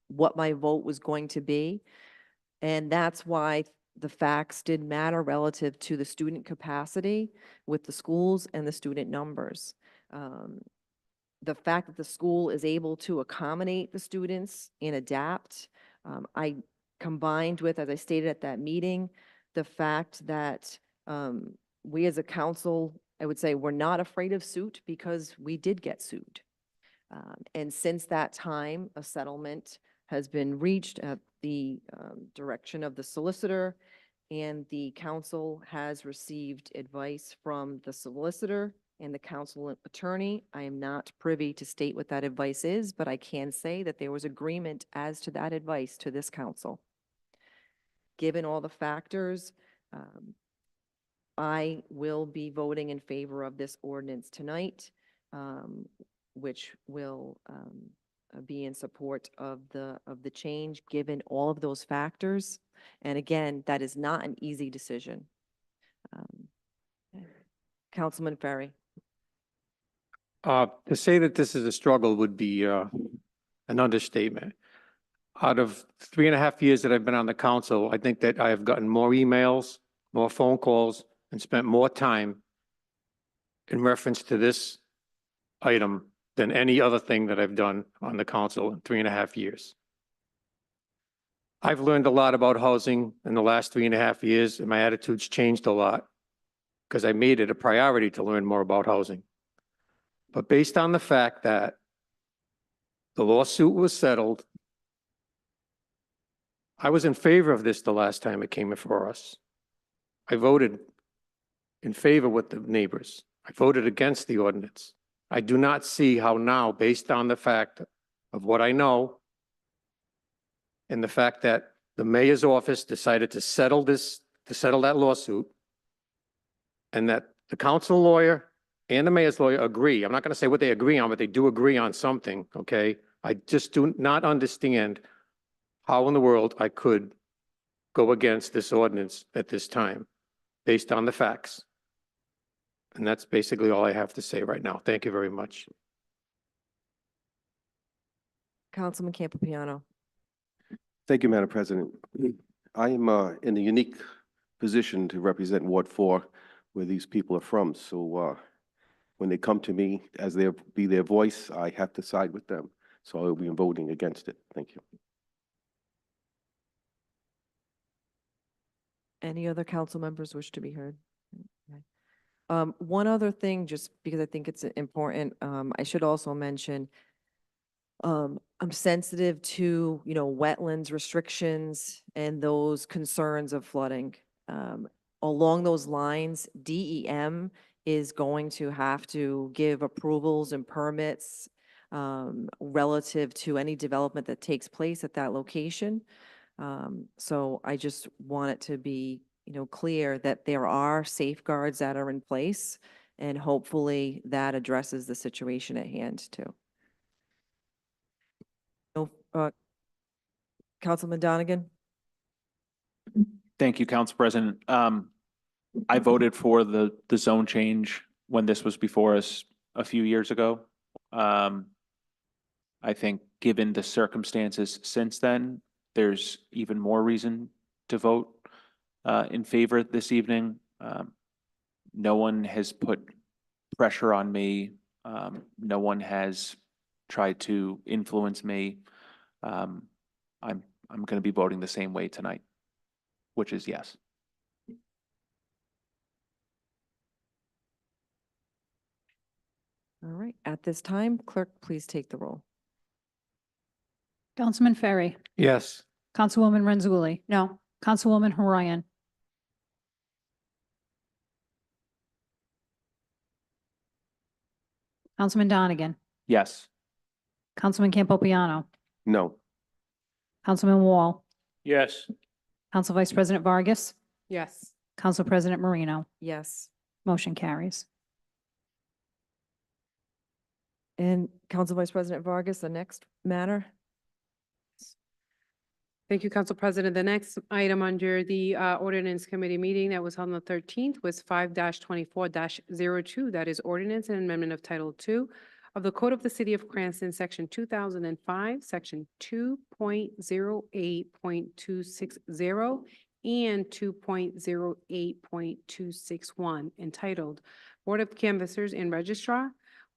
what my vote was going to be. And that's why the facts did matter relative to the student capacity with the schools and the student numbers. The fact that the school is able to accommodate the students and adapt, I combined with, as I stated at that meeting, the fact that we as a council, I would say, we're not afraid of suit because we did get sued. And since that time, a settlement has been reached at the direction of the solicitor, and the council has received advice from the solicitor and the council attorney. I am not privy to state what that advice is, but I can say that there was agreement as to that advice to this council. Given all the factors, I will be voting in favor of this ordinance tonight, which will be in support of the change, given all of those factors. And again, that is not an easy decision. Councilman Ferry. To say that this is a struggle would be an understatement. Out of 3.5 years that I've been on the council, I think that I have gotten more emails, more phone calls, and spent more time in reference to this item than any other thing that I've done on the council in 3.5 years. I've learned a lot about housing in the last 3.5 years, and my attitude's changed a lot because I made it a priority to learn more about housing. But based on the fact that the lawsuit was settled, I was in favor of this the last time it came before us. I voted in favor with the neighbors. I voted against the ordinance. I do not see how now, based on the fact of what I know and the fact that the mayor's office decided to settle that lawsuit, and that the council lawyer and the mayor's lawyer agree. I'm not going to say what they agree on, but they do agree on something, okay? I just do not understand how in the world I could go against this ordinance at this time, based on the facts. And that's basically all I have to say right now. Thank you very much. Councilman Campopiano. Thank you, Madam President. I am in a unique position to represent Ward 4, where these people are from. So when they come to me as their voice, I have to side with them. So I will be voting against it. Thank you. Any other council members wish to be heard? Okay. One other thing, just because I think it's important, I should also mention, I'm sensitive to, wetlands restrictions and those concerns of flooding. Along those lines, DEM is going to have to give approvals and permits relative to any development that takes place at that location. So I just want it to be, clear that there are safeguards that are in place, and hopefully that addresses the situation at hand too. Councilman Donegan? Thank you, Council President. I voted for the zone change when this was before us a few years ago. I think given the circumstances since then, there's even more reason to vote in favor this evening. No one has put pressure on me. No one has tried to influence me. I'm going to be voting the same way tonight, which is yes. All right, at this time, clerk, please take the roll. Councilman Ferry, Yes. Councilwoman Renzulli, No. Councilwoman Horian, Councilman Donegan, Yes. Councilman Campopiano, No. Councilman Wall, Yes. Council Vice President Vargas, Yes. Council President Marino. Yes. Motion carries. And Council Vice President Vargas, the next matter? Thank you, Council President. The next item under the Ordinance Committee meeting that was held on the 13th was 5-24-02. That is ordinance and amendment of Title II of the Code of the City of Cranston, Section 2005, Section 2.08.260 and 2.08.261, entitled Board of Canvassers and Registrar,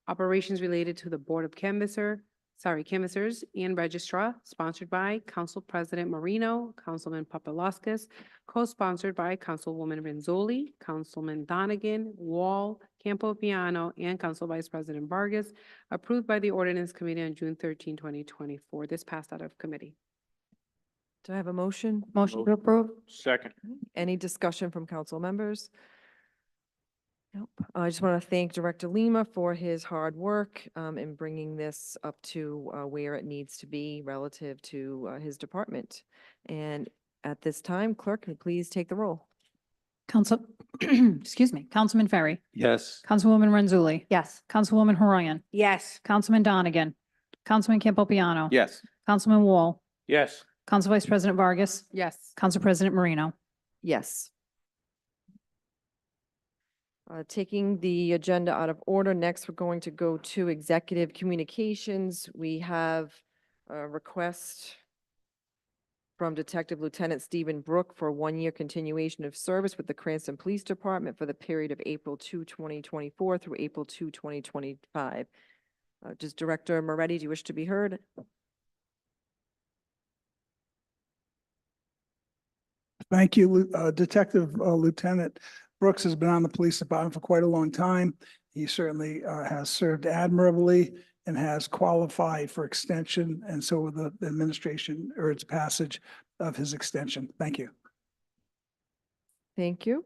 Operations Related to the Board of Canvassers and Registrar, sponsored by Council President Marino, Councilman Papalaskis, co-sponsored by Councilwoman Renzulli, Councilman Donegan, Wall, Campopiano, and Council Vice President Vargas, approved by the Ordinance Committee on June 13, 2024. This passed out of committee. Do I have a motion? Motion to approve? Second. Any discussion from council members? Nope. I just want to thank Director Lima for his hard work in bringing this up to where it needs to be relative to his department. And at this time, clerk, can you please take the roll? Excuse me, Councilman Ferry, Yes. Councilwoman Renzulli, Yes. Councilwoman Horian, Yes. Councilman Donegan, Councilman Campopiano. Yes. Councilman Wall, Yes. Council Vice President Vargas, Yes. Council President Marino. Yes. Taking the agenda out of order, next we're going to go to executive communications. We have a request from Detective Lieutenant Stephen Brook for a one-year continuation of service with the Cranston Police Department for the period of April 2, 2024 through April 2, 2025. Does Director Moretti, do you wish to be heard? Thank you, Detective Lieutenant Brooks has been on the police department for quite a long time. He certainly has served admirably and has qualified for extension, and so the administration urged passage of his extension. Thank you. Thank you.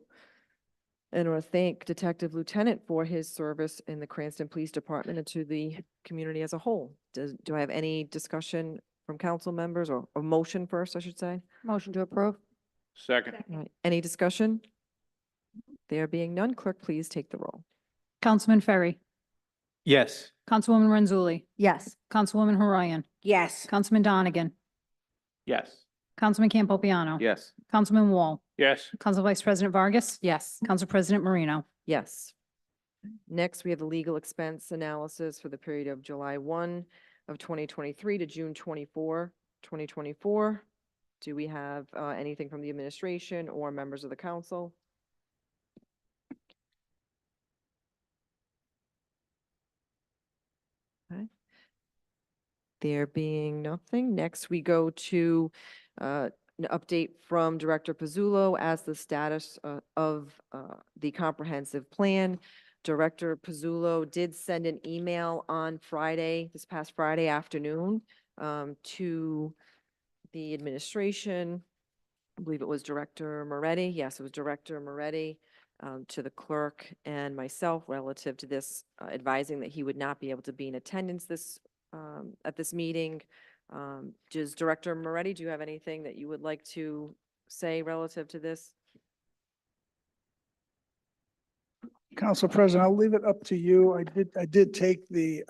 And I want to thank Detective Lieutenant for his service in the Cranston Police Department and to the community as a whole. Do I have any discussion from council members, or a motion first, I should say? Motion to approve? Second. All right. Any discussion? There being none, clerk, please take the roll. Councilman Ferry, Yes. Councilwoman Renzulli, Yes. Councilwoman Horayan, Yes. Councilman Donegan, Yes. Councilman Campopiano. Yes. Councilman Wall, Yes. Council Vice President Vargas. Yes. Council President Marino. Yes. Next, we have the legal expense analysis for the period of July 1 of 2023 to June 24, 2024. Do we have anything from the administration or members of the council? Okay. There being nothing, next we go to an update from Director Pizzulo as the status of the comprehensive plan. Director Pizzulo did send an email on Friday, this past Friday afternoon, to the administration. I believe it was Director Moretti. Yes, it was Director Moretti, to the clerk and myself relative to this, advising that he would not be able to be in attendance at this meeting. Does Director Moretti, do you have anything that you would like to say relative to this? Council President, I'll leave it up to you. I did take the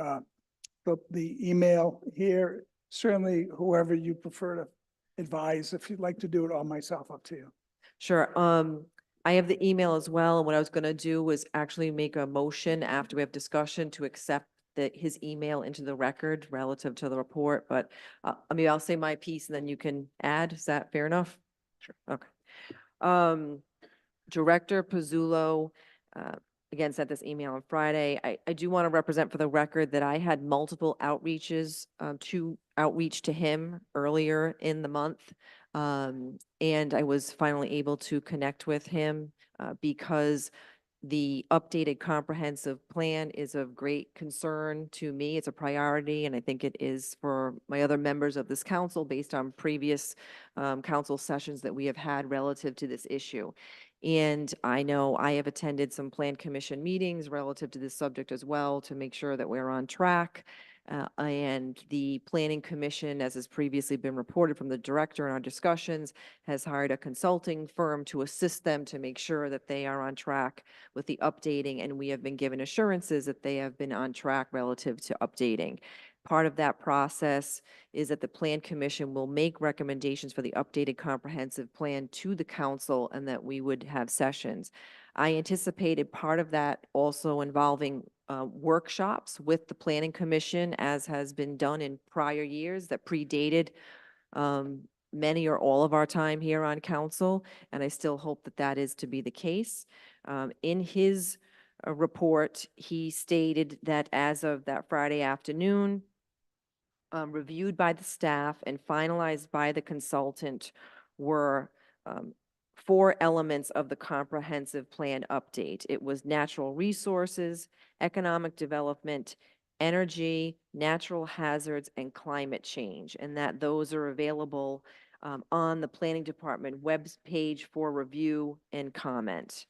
email here. Certainly, whoever you prefer to advise, if you'd like to do it all myself, up to you. Sure. I have the email as well, and what I was going to do was actually make a motion after we have discussion to accept his email into the record relative to the report, but I mean, I'll say my piece and then you can add. Is that fair enough? Sure. Okay. Director Pizzulo, again, sent this email on Friday. I do want to represent for the record that I had multiple outreaches to outreach to him earlier in the month. And I was finally able to connect with him because the updated comprehensive plan is of great concern to me. It's a priority, and I think it is for my other members of this council based on previous council sessions that we have had relative to this issue. And I know I have attended some plan commission meetings relative to this subject as well to make sure that we're on track. And the Planning Commission, as has previously been reported from the director in our discussions, has hired a consulting firm to assist them to make sure that they are on track with the updating, and we have been given assurances that they have been on track relative to updating. Part of that process is that the Plan Commission will make recommendations for the updated comprehensive plan to the council and that we would have sessions. I anticipated part of that also involving workshops with the Planning Commission, as has been done in prior years that predated many or all of our time here on council, and I still hope that that is to be the case. In his report, he stated that as of that Friday afternoon, reviewed by the staff and finalized by the consultant were 4 elements of the comprehensive plan update. It was natural resources, economic development, energy, natural hazards, and climate change, and that those are available on the Planning Department web page for review and comment.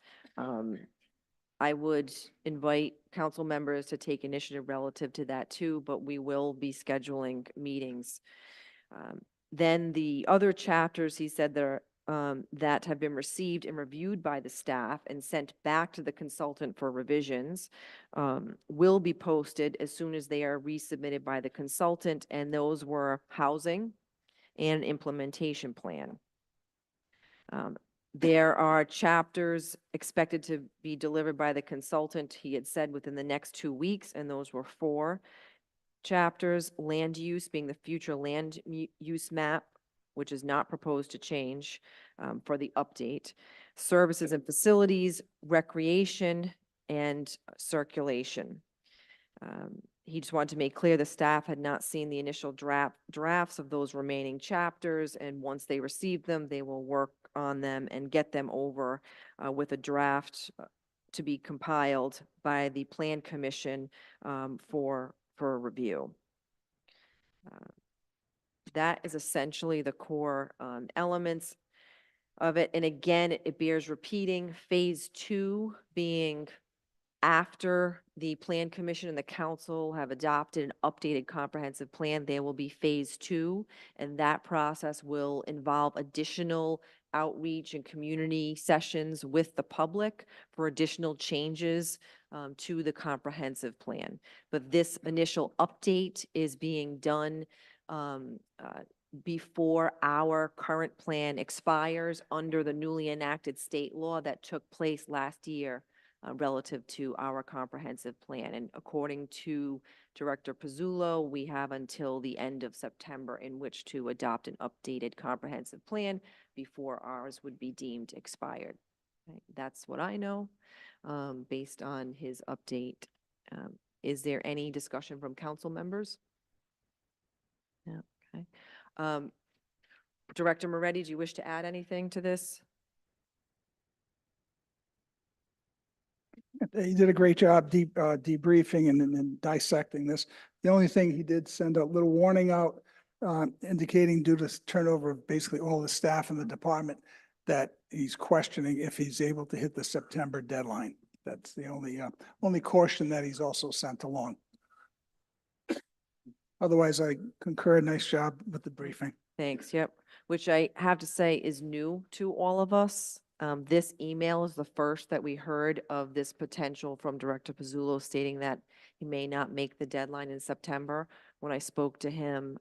I would invite council members to take initiative relative to that too, but we will be scheduling meetings. Then the other chapters, he said, there that have been received and reviewed by the staff and sent back to the consultant for revisions will be posted as soon as they are resubmitted by the consultant, and those were housing and implementation plan. There are chapters expected to be delivered by the consultant, he had said within the next 2 weeks, and those were 4 chapters. Land use being the future use map, which is not proposed to change for the update. Services and facilities, recreation, and circulation. He just wanted to make clear the staff had not seen the initial drafts of those remaining chapters, and once they receive them, they will work on them and get them over with a draft to be compiled by the Plan Commission for review. That is essentially the core elements of it. And again, it bears repeating, phase 2 being after the Plan Commission and the council have adopted an updated comprehensive plan, there will be phase 2, and that process will involve additional outreach and community sessions with the public for additional changes to the comprehensive plan. But this initial update is being done before our current plan expires under the newly enacted state law that took place last year relative to our comprehensive plan. And according to Director Pizzullo, we have until the end of September in which to adopt an updated comprehensive plan before ours would be deemed expired. Okay, that's what I know based on his update. Is there any discussion from council members? No, okay. Director Moretti, do you wish to add anything to this? He did a great job debriefing and dissecting this. The only thing he did send a little warning out indicating due to turnover of basically all the staff in the department that he's questioning if he's able to hit the September deadline. That's the only caution that he's also sent along. Otherwise, I concur. Nice job with the briefing. Thanks, yep. Which I have to say is new to all of us. This email is the first that we heard of this potential from Director Pizzullo stating that he may not make the deadline in September. When I spoke to him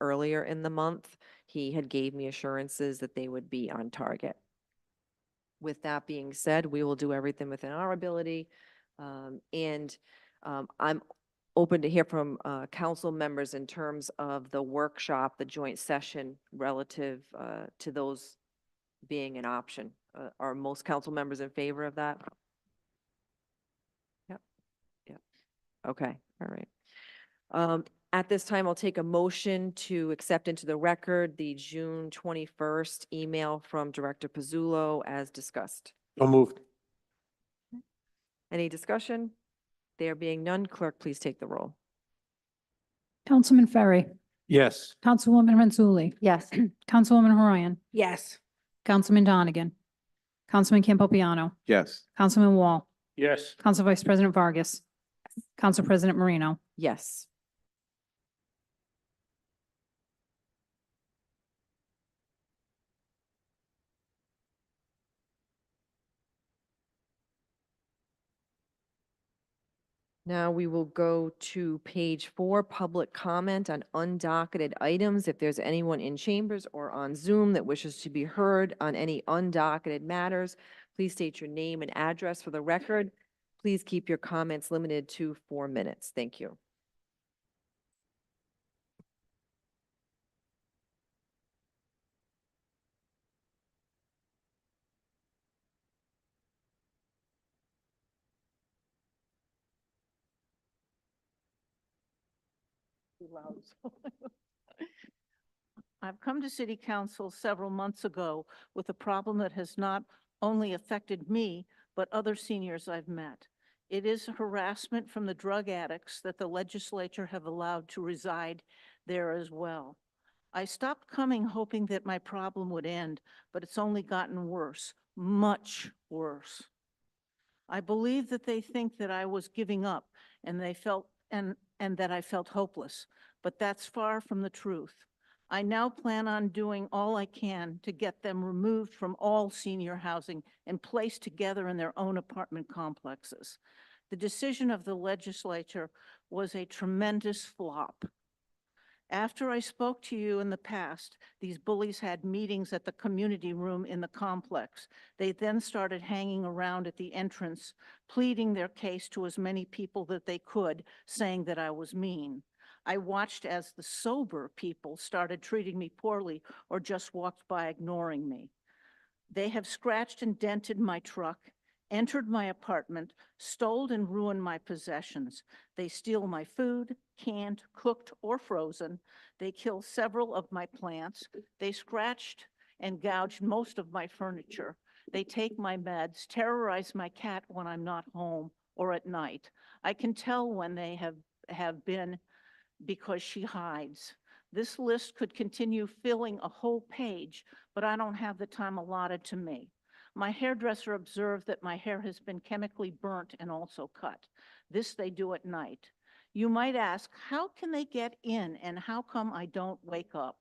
earlier in the month, he had gave me assurances that they would be on target. With that being said, we will do everything within our ability. And I'm open to hear from council members in terms of the workshop, the joint session relative to those being an option. Are most council members in favor of that? Yep. Yep. Okay. All right. At this time, I'll take a motion to accept into the record the June 21st email from Director Pizzullo as discussed. So moved. Any discussion? There being none, clerk, please take the roll. Councilman Ferry, Yes. Councilwoman Renzulli. Yes. Councilwoman Horayan, Yes. Councilman Donegan, Councilman Campopiano, Yes. Councilman Wall, Yes. Council Vice President Vargas, Council President Marino. Yes. Now we will go to page 4, public comment on undocketed items. If there's anyone in chambers or on Zoom that wishes to be heard on any undocketed matters, please state your name and address for the record. Please keep your comments limited to 4 minutes. Thank you. I've come to City Council several months ago with a problem that has not only affected me, but other seniors I've met. It is harassment from the drug addicts that the legislature have allowed to reside there as well. I stopped coming hoping that my problem would end, but it's only gotten worse, much worse. I believe that they think that I was giving up and they felt and that I felt hopeless, but that's far from the truth. I now plan on doing all I can to get them removed from all senior housing and placed together in their own apartment complexes. The decision of the legislature was a tremendous flop. After I spoke to you in the past, these bullies had meetings at the community room in the complex. They then started hanging around at the entrance, pleading their case to as many people that they could, saying that I was mean. I watched as the sober people started treating me poorly or just walked by ignoring me. They have scratched and dented my truck, entered my apartment, stole and ruined my possessions. They steal my food, canned, cooked, or frozen. They kill several of my plants. They scratched and gouged most of my furniture. They take my meds, terrorize my cat when I'm not home or at night. I can tell when they have been because she hides. This list could continue filling a whole page, but I don't have the time allotted to me. My hairdresser observed that my hair has been chemically burnt and also cut. This they do at night. You might ask, how can they get in and how come I don't wake up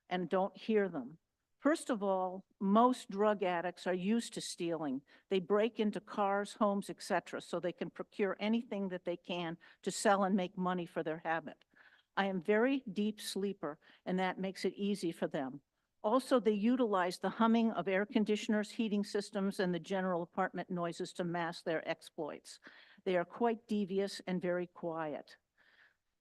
and don't hear them? First of all, most drug addicts are used to stealing. They break into cars, homes, etc., so they can procure anything that they can to sell and make money for their habit. I am very deep sleeper, and that makes it easy for them. Also, they utilize the humming of air conditioners, heating systems, and the general apartment noises to mask their exploits. They are quite devious and very quiet.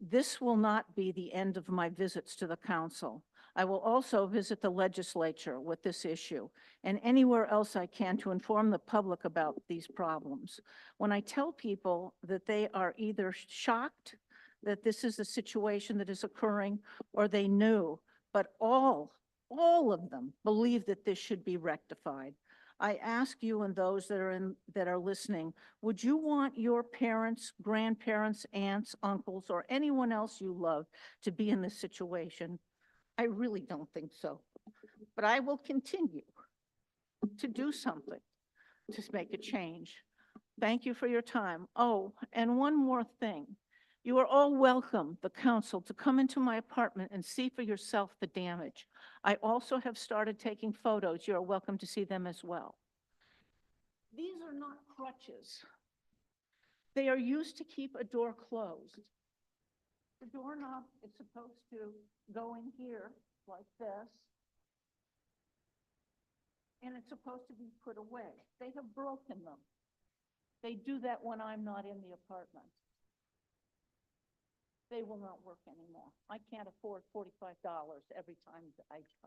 This will not be the end of my visits to the council. I will also visit the legislature with this issue and anywhere else I can to inform the public about these problems. When I tell people that they are either shocked that this is a situation that is occurring or they knew, but all of them believe that this should be rectified. I ask you and those that are listening, would you want your parents, grandparents, aunts, uncles, or anyone else you love to be in this situation? I really don't think so. But I will continue to do something to make a change. Thank you for your time. Oh, and one more thing. You are all welcome, the council, to come into my apartment and see for yourself the damage. I also have started taking photos. You are welcome to see them as well. These are not crutches. They are used to keep a door closed. The doorknob is supposed to go in here like this, and it's supposed to be put away. They have broken them. They do that when I'm not in the apartment. They will not work anymore. I can't afford $45 every time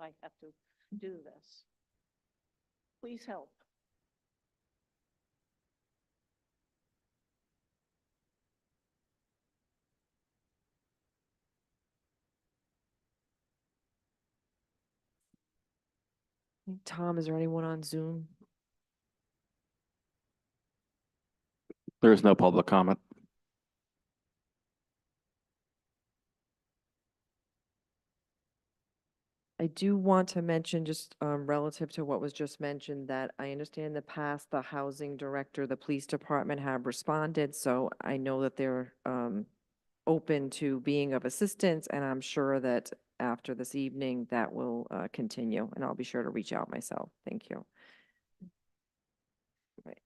I have to do this. Please help. Tom, is there anyone on Zoom? There is no public comment. I do want to mention, just relative to what was just mentioned, that I understand in the past, the housing director, the police department have responded, so I know that they're open to being of assistance, and I'm sure that after this evening, that will continue, and I'll be sure to reach out myself. Thank you. Right.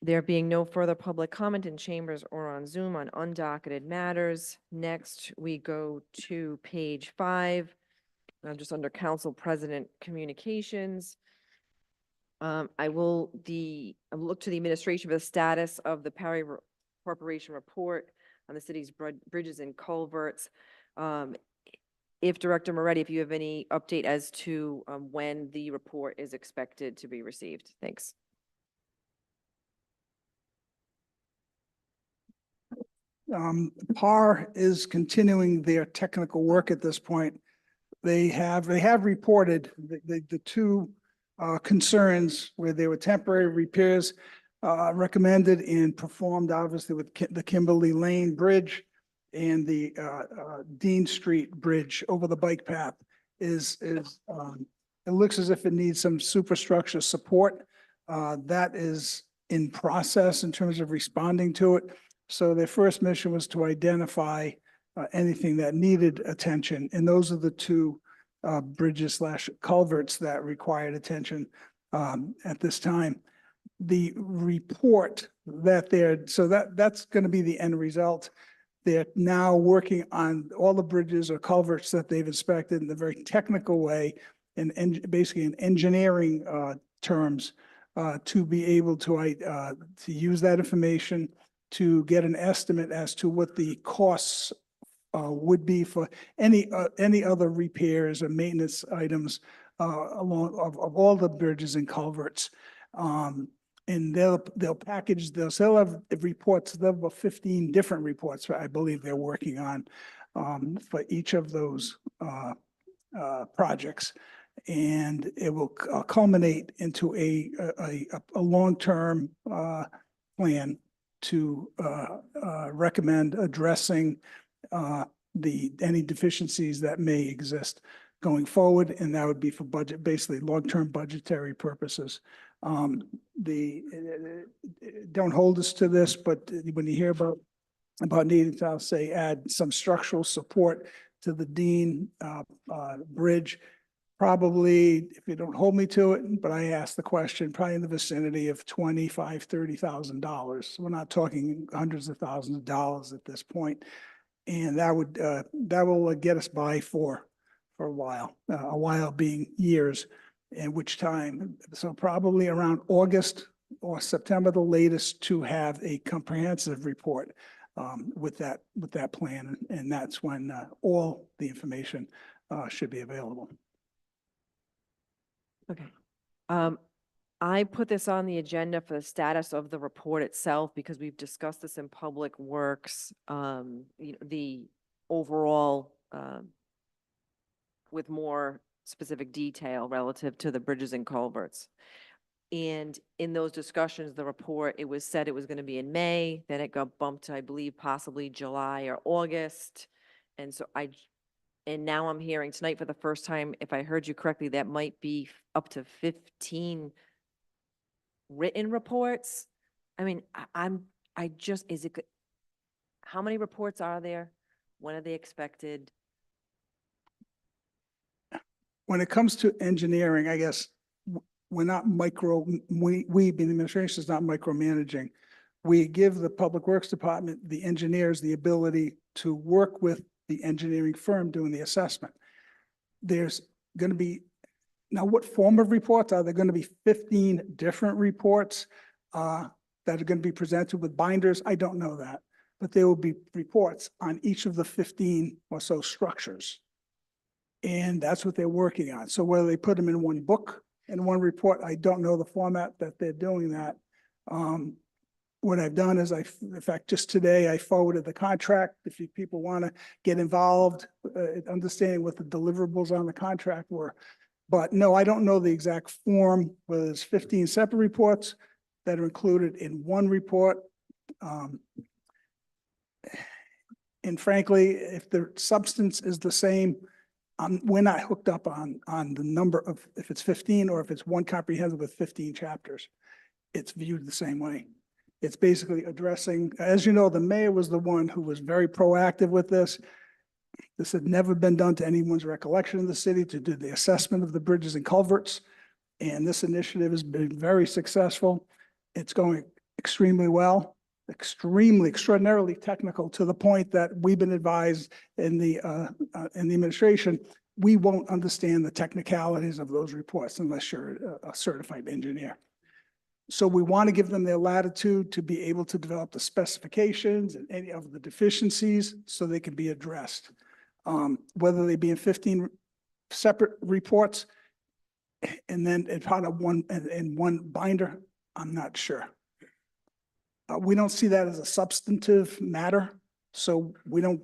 There being no further public comment in chambers or on Zoom on undocketed matters, next we go to page 5. Just under Council President Communications. I will look to the administration for the status of the Perry Corporation report on the city's bridges and culverts. If Director Moretti, if you have any update as to when the report is expected to be received. Thanks. PAR is continuing their technical work at this point. They have reported the two concerns where there were temporary repairs recommended and performed, obviously, with the Kimberly Lane Bridge and the Dean Street Bridge over the bike path. It looks as if it needs some superstructure support. That is in process in terms of responding to it. So their first mission was to identify anything that needed attention. And those are the two bridges / culverts that required attention at this time. The report that that's going to be the end result. They're now working on all the bridges or culverts that they've inspected in a very technical way and basically in engineering terms to be able to use that information to get an estimate as to what the costs would be for any other repairs or maintenance items along of all the bridges and culverts. And they'll package, they'll have reports, they'll have 15 different reports, I believe they're working on for each of those projects. And it will culminate into a long-term plan to recommend addressing any deficiencies that may exist going forward, and that would be for budget, basically long-term budgetary purposes. Don't hold us to this, but when you hear about needing to, I'll say, add some structural support to the Dean Bridge, probably, if you don't hold me to it, but I asked the question, probably in the vicinity of $25,000-$30,000. We're not talking hundreds of thousands of dollars at this point. And that will get us by for a while being years, in which time, so probably around August or September, the latest, to have a comprehensive report with that plan. And that's when all the information should be available. Okay. I put this on the agenda for the status of the report itself because we've discussed this in Public Works, the overall, with more specific detail relative to the bridges and culverts. And in those discussions, the report, it was said it was going to be in May, then it got bumped to, I believe, possibly July or August. And so and now I'm hearing tonight for the first time, if I heard you correctly, that might be up to 15 written reports. I mean, how many reports are there? When are they expected? When it comes to engineering, I guess we're not we being the administration is not micromanaging. We give the Public Works Department, the engineers, the ability to work with the engineering firm doing the assessment. There's going to be, now what form of reports? Are there going to be 15 different reports that are going to be presented with binders? I don't know that, but there will be reports on each of the 15 or so structures. And that's what they're working on. So whether they put them in one book, in one report, I don't know the format that they're doing that. What I've done is in fact, just today, I forwarded the contract. If people want to get involved, understanding what the deliverables on the contract were. But no, I don't know the exact form, whether it's 15 separate reports that are included in one report. And frankly, if the substance is the same, we're not hooked up on the number of, if it's 15 or if it's one comprehensive with 15 chapters, it's viewed the same way. It's basically addressing, as you know, the mayor was the one who was very proactive with this. This had never been done to anyone's recollection in the city to do the assessment of the bridges and culverts. And this initiative has been very successful. It's going extremely well, extraordinarily technical, to the point that we've been advised in the administration, we won't understand the technicalities of those reports unless you're a certified engineer. So we want to give them their latitude to be able to develop the specifications and any of the deficiencies so they can be addressed. Whether they be in 15 separate reports and then it's part of one binder, I'm not sure. We don't see that as a substantive matter. So we don't,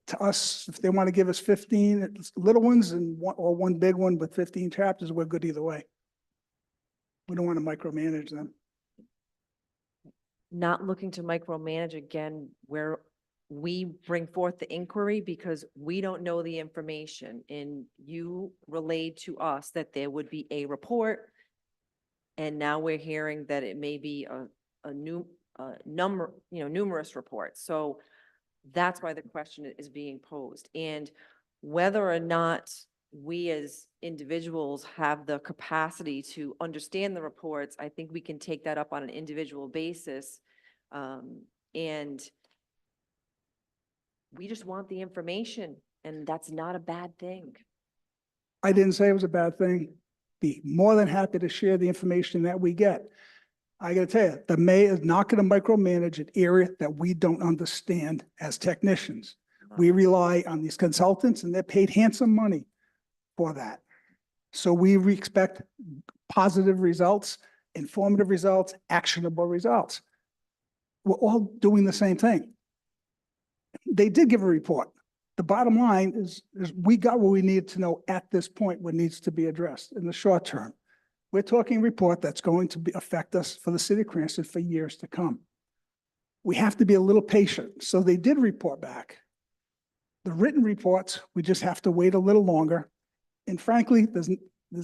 to us, if they want to give us 15 little ones and one big one with 15 chapters, we're good either way. We don't want to micromanage them. Not looking to micromanage again, where we bring forth the inquiry because we don't know the information, and you relayed to us that there would be a report. And now we're hearing that it may be a new number, numerous reports. So that's why the question is being posed. And whether or not we as individuals have the capacity to understand the reports, I think we can take that up on an individual basis. And we just want the information, and that's not a bad thing. I didn't say it was a bad thing. Be more than happy to share the information that we get. I gotta tell you, the mayor is not gonna micromanage an area that we don't understand as technicians. We rely on these consultants and they're paid handsome money for that. So we expect positive results, informative results, actionable results. We're all doing the same thing. They did give a report. The bottom line is we got what we needed to know at this point, what needs to be addressed in the short term. We're talking a report that's going to affect us for the city of Cranston for years to come. We have to be a little patient. So they did report back. The written reports, we just have to wait a little longer. And frankly, there's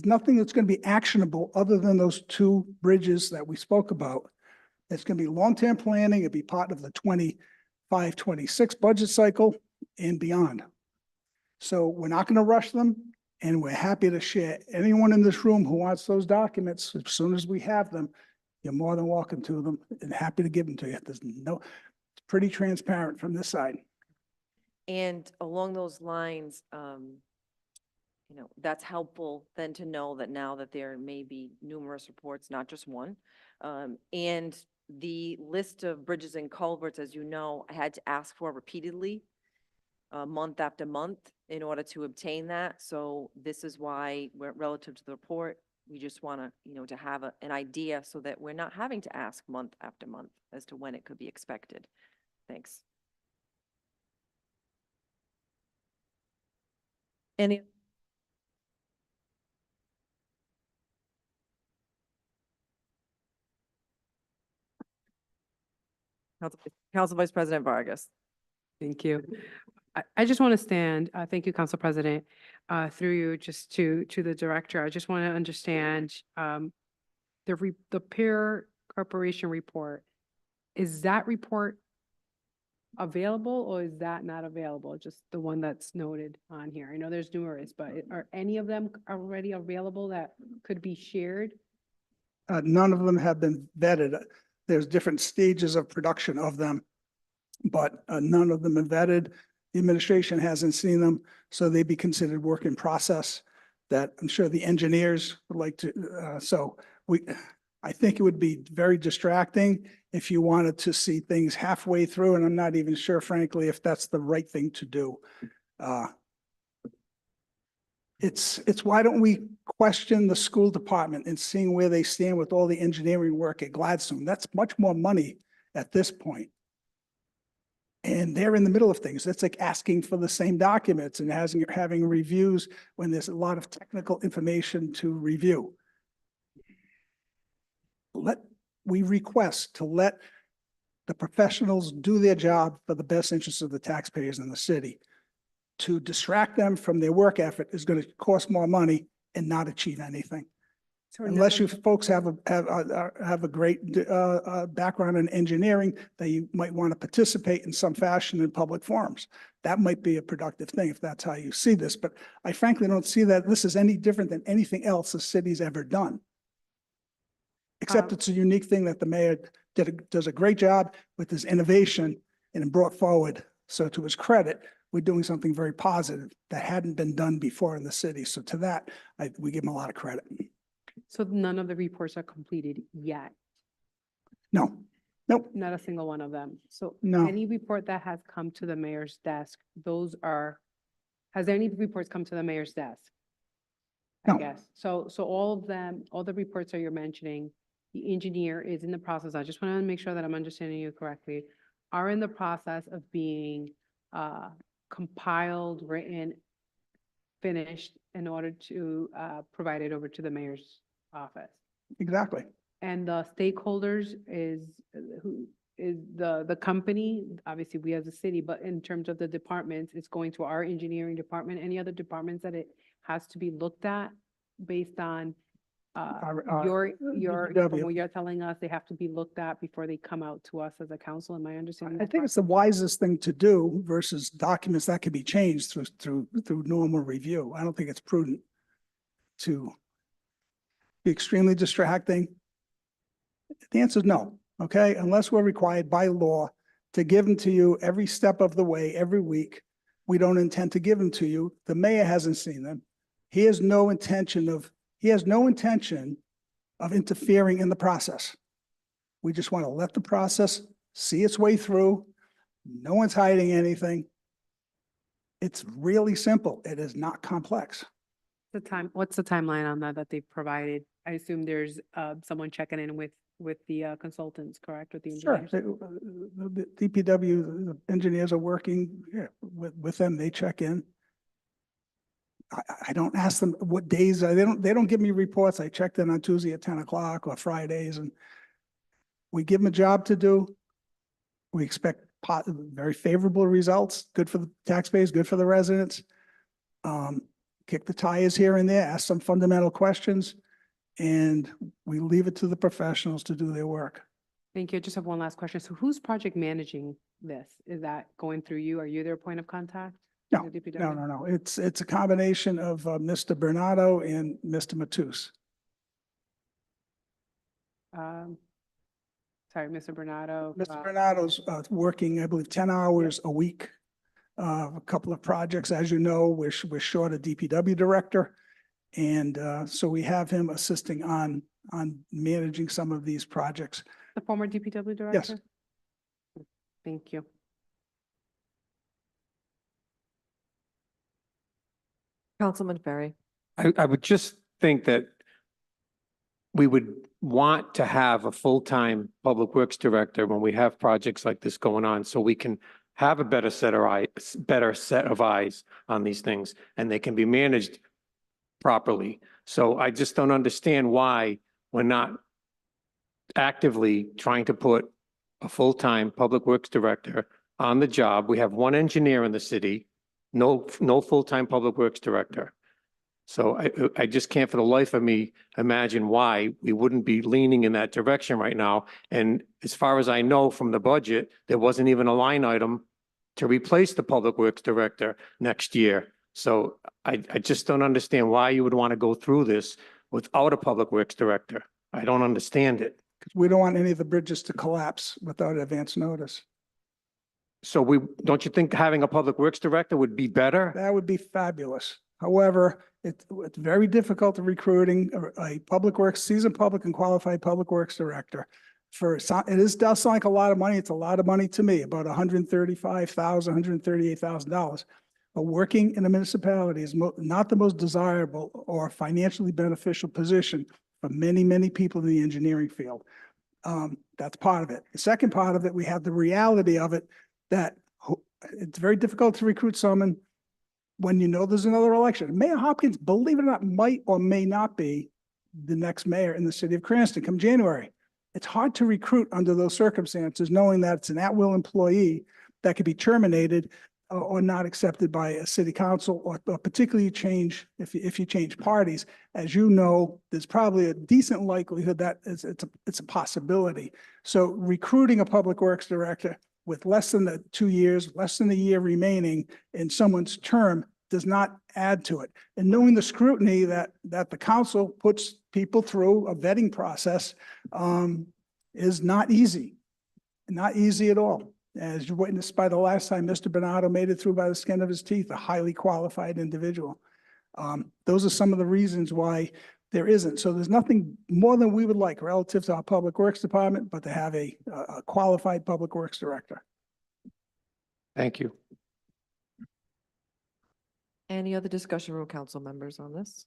nothing that's going to be actionable other than those two bridges that we spoke about. It's going to be long-term planning. It'll be part of the 25-26 budget cycle and beyond. So we're not going to rush them, and we're happy to share. Anyone in this room who wants those documents, as soon as we have them, you're more than welcome to them and happy to give them to you. It's pretty transparent from this side. And along those lines, that's helpful then to know that now that there may be numerous reports, not just one. And the list of bridges and culverts, as you know, I had to ask for repeatedly, month after month, in order to obtain that. So this is why, relative to the report, we just want to, to have an idea so that we're not having to ask month after month as to when it could be expected. Thanks. Any? Council Vice President Vargas. Thank you. I just want to stand, thank you, Council President, through you just to the director. I just want to understand the peer corporation report. Is that report available or is that not available? Just the one that's noted on here. I know there's numerous, but are any of them already available that could be shared? None of them have been vetted. There's different stages of production of them, but none of them are vetted. The administration hasn't seen them, so they'd be considered work in process that I'm sure the engineers would like to. I think it would be very distracting if you wanted to see things halfway through, and I'm not even sure, frankly, if that's the right thing to do. It's why don't we question the school department and seeing where they stand with all the engineering work at Gladstone? That's much more money at this point. And they're in the middle of things. That's like asking for the same documents and having reviews when there's a lot of technical information to review. We request to let the professionals do their job for the best interest of the taxpayers in the city. To distract them from their work effort is going to cost more money and not achieve anything. Unless you folks have a great background in engineering, that you might want to participate in some fashion in public forums. That might be a productive thing if that's how you see this. But I frankly don't see that this is any different than anything else the city's ever done. Except it's a unique thing that the mayor does a great job with his innovation and brought forward. So to his credit, we're doing something very positive that hadn't been done before in the city. So to that, we give him a lot of credit. So none of the reports are completed yet? No, nope. Not a single one of them. So No. any report that has come to the mayor's desk, has any reports come to the mayor's desk? No. I guess. So all of them, all the reports that you're mentioning, the engineer is in the process. I just want to make sure that I'm understanding you correctly, are in the process of being compiled, written, finished in order to provide it over to the mayor's office. Exactly. And the stakeholders is the company, obviously we as a city, but in terms of the departments, it's going to our engineering department, any other departments that it has to be looked at based on from what you're telling us, they have to be looked at before they come out to us as a council. Am I understanding? I think it's the wisest thing to do versus documents that can be changed through normal review. I don't think it's prudent to be extremely distracting. The answer is no, okay? Unless we're required by law to give them to you every step of the way, every week. We don't intend to give them to you. The mayor hasn't seen them. He has no intention of interfering in the process. We just want to let the process see its way through. No one's hiding anything. It's really simple. It is not complex. What's the timeline on that they've provided? I assume there's someone checking in with the consultants, correct, with the Sure. engineers? The DPW, the engineers are working with them. They check in. I don't ask them what days, they don't give me reports. I checked in on Tuesday at 10 o'clock or Fridays, and we give them a job to do. We expect very favorable results, good for the taxpayers, good for the residents. Kick the tires here and there, ask some fundamental questions, and we leave it to the professionals to do their work. Thank you. I just have one last question. So who's project managing this? Is that going through you? Are you their point of contact? No, The DPW? no. It's a combination of Mr. Bernardo and Mr. Matus. Sorry, Mr. Bernardo. Mr. Bernardo's working, I believe, 10 hours a week. A couple of projects, as you know, we're short a DPW director. And so we have him assisting on managing some of these projects. The former DPW director? Yes. Thank you. Councilman Ferry. I would just think that we would want to have a full-time public works director when we have projects like this going on, so we can have a better set of eyes on these things, and they can be managed properly. So I just don't understand why we're not actively trying to put a full-time public works director on the job. We have one engineer in the city, no full-time public works director. So I just can't for the life of me imagine why we wouldn't be leaning in that direction right now. And as far as I know from the budget, there wasn't even a line item to replace the public works director next year. So I just don't understand why you would want to go through this without a public works director. I don't understand it. We don't want any of the bridges to collapse without advance notice. So don't you think having a public works director would be better? That would be fabulous. However, it's very difficult to recruiting a public works, seasoned public and qualified public works director. Does sound like a lot of money. It's a lot of money to me, about $135,000, $138,000. But working in a municipality is not the most desirable or financially beneficial position for many, many people in the engineering field. That's part of it. The second part of it, we have the reality of it that it's very difficult to recruit someone when you know there's another election. Mayor Hopkins, believe it or not, might or may not be the next mayor in the city of Cranston come January. It's hard to recruit under those circumstances, knowing that it's an at-will employee that could be terminated or not accepted by a city council, or particularly if you change parties. As you know, there's probably a decent likelihood that it's a possibility. So recruiting a public works director with less than 2 years, less than a year remaining in someone's term does not add to it. And knowing the scrutiny that the council puts people through a vetting process is not easy at all. As you witnessed by the last time Mr. Bernardo made it through by the skin of his teeth, a highly qualified individual. Those are some of the reasons why there isn't. So there's nothing more than we would like relative to our public works department, but to have a qualified public works director. Thank you. Any other discussion from council members on this?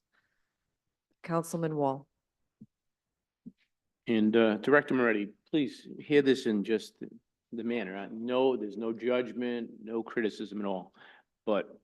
Councilman Wall. And Director Moretti, please hear this in just the manner. No, there's no judgment, no criticism at all. But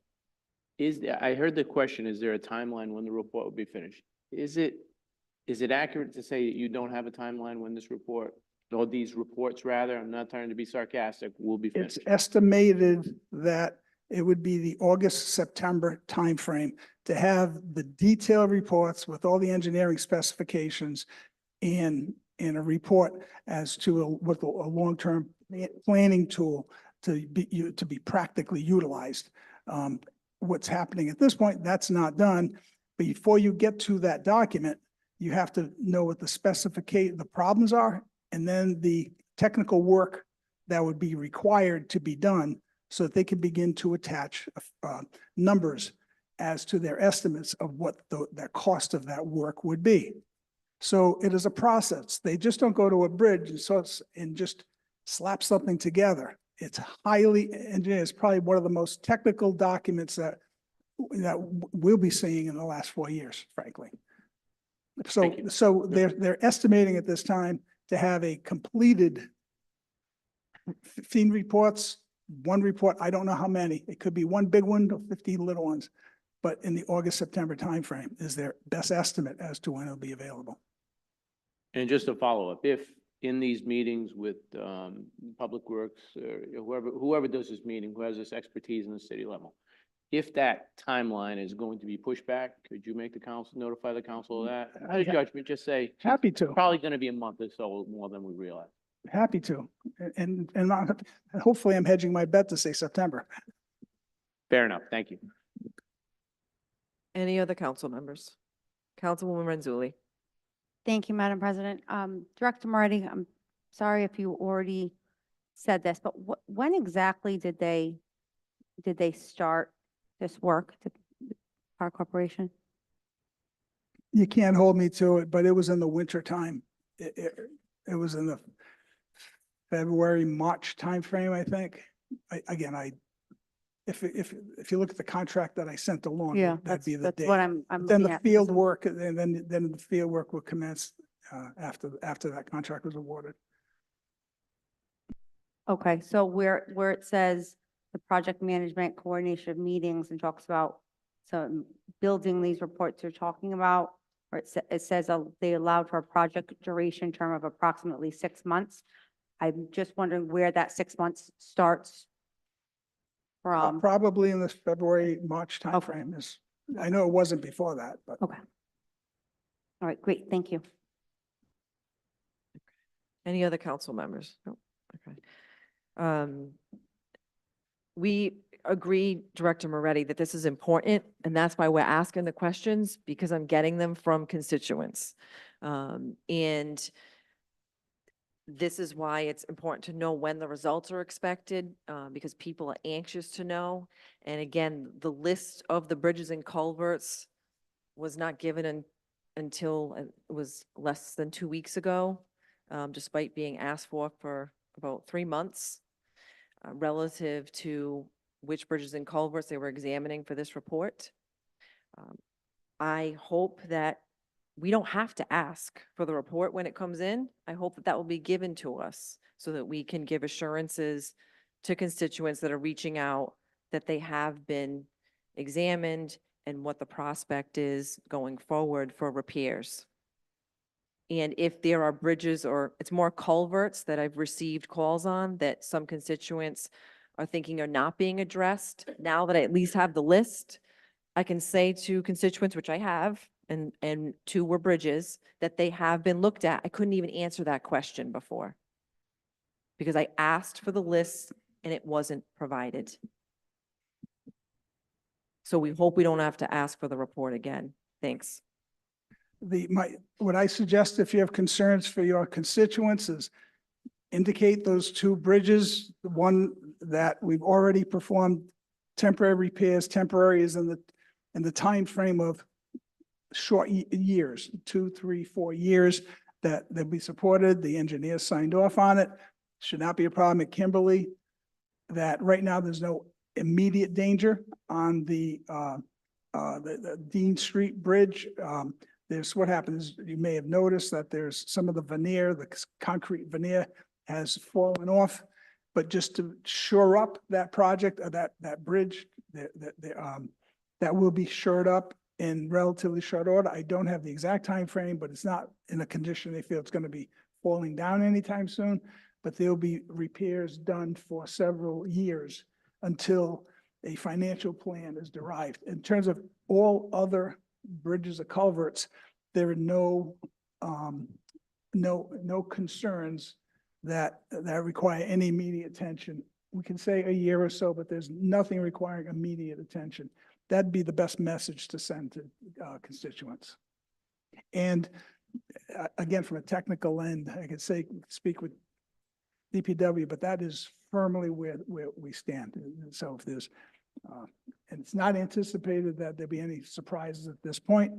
I heard the question, is there a timeline when the report will be finished? Is it accurate to say you don't have a timeline when this report, or these reports rather, I'm not trying to be sarcastic, will be finished? It's estimated that it would be the August, September timeframe to have the detailed reports with all the engineering specifications in a report as to a long-term planning tool to be practically utilized. What's happening at this point, that's not done. Before you get to that document, you have to know what the problems are, and then the technical work that would be required to be done so that they can begin to attach numbers as to their estimates of what the cost of that work would be. So it is a process. They just don't go to a bridge and just slap something together. It's highly engineered. It's probably one of the most technical documents that we'll be seeing in the last 4 years, frankly. So they're estimating at this time to have a completed 15 reports, one report, I don't know how many. It could be one big one or 15 little ones. But in the August, September timeframe is their best estimate as to when it'll be available. And just a follow-up, if in these meetings with Public Works, whoever does this meeting, who has this expertise in the city level, if that timeline is going to be pushed back, could you make the council, notify the council of that? Out of judgment, just say. Happy to. Probably going to be a month or so more than we realize. Happy to. And hopefully I'm hedging my bet to say September. Fair enough. Thank you. Any other council members? Councilwoman Renzulli. Thank you, Madam President. Director Moretti, I'm sorry if you already said this, but when exactly did they start this work, the Power Corporation? You can't hold me to it, but it was in the winter time. It was in the February, March timeframe, I think. If you look at the contract that I sent along, Yeah, that'd be the that's date. what I'm Then looking the at. field work, and then the field work will commence after that contract was awarded. Okay, so where it says the project management coordination of meetings and talks about building these reports you're talking about, or it says they allowed for a project duration term of approximately 6 months. I'm just wondering where that 6 months starts from. Probably in the February, March timeframe is, I know it wasn't before that, but. Okay. All right, great, thank you. Any other council members? No. Okay. We agree, Director Moretti, that this is important, and that's why we're asking the questions, because I'm getting them from constituents. And this is why it's important to know when the results are expected, because people are anxious to know. And again, the list of the bridges and culverts was not given until it was less than 2 weeks ago, despite being asked for about 3 months, relative to which bridges and culverts they were examining for this report. I hope that we don't have to ask for the report when it comes in. I hope that will be given to us so that we can give assurances to constituents that are reaching out that they have been examined and what the prospect is going forward for repairs. And if there are bridges, or it's more culverts that I've received calls on that some constituents are thinking are not being addressed, now that I at least have the list, I can say to constituents, which I have, and 2 were bridges, that they have been looked at. I couldn't even answer that question before because I asked for the list and it wasn't provided. So we hope we don't have to ask for the report again. Thanks. What I suggest, if you have concerns for your constituents, is indicate those 2 bridges, the one that we've already performed temporary repairs. Temporary is in the time frame of short years, 2, 3, 4 years, that they'll be supported. The engineers signed off on it. Should not be a problem at Kimberly. That right now there's no immediate danger on the Dean Street Bridge. There's what happens, you may have noticed that there's some of the veneer, the concrete veneer has fallen off. But just to shore up that project, that bridge, that will be shored up in relatively short order. I don't have the exact time frame, but it's not in a condition they feel it's going to be falling down anytime soon. But there'll be repairs done for several years until a financial plan is derived. In terms of all other bridges or culverts, there are no concerns that require any immediate attention. We can say a year or so, but there's nothing requiring immediate attention. That'd be the best message to send to constituents. And again, from a technical end, I could speak with DPW, but that is firmly where we stand. And so if there's, and it's not anticipated that there'll be any surprises at this point,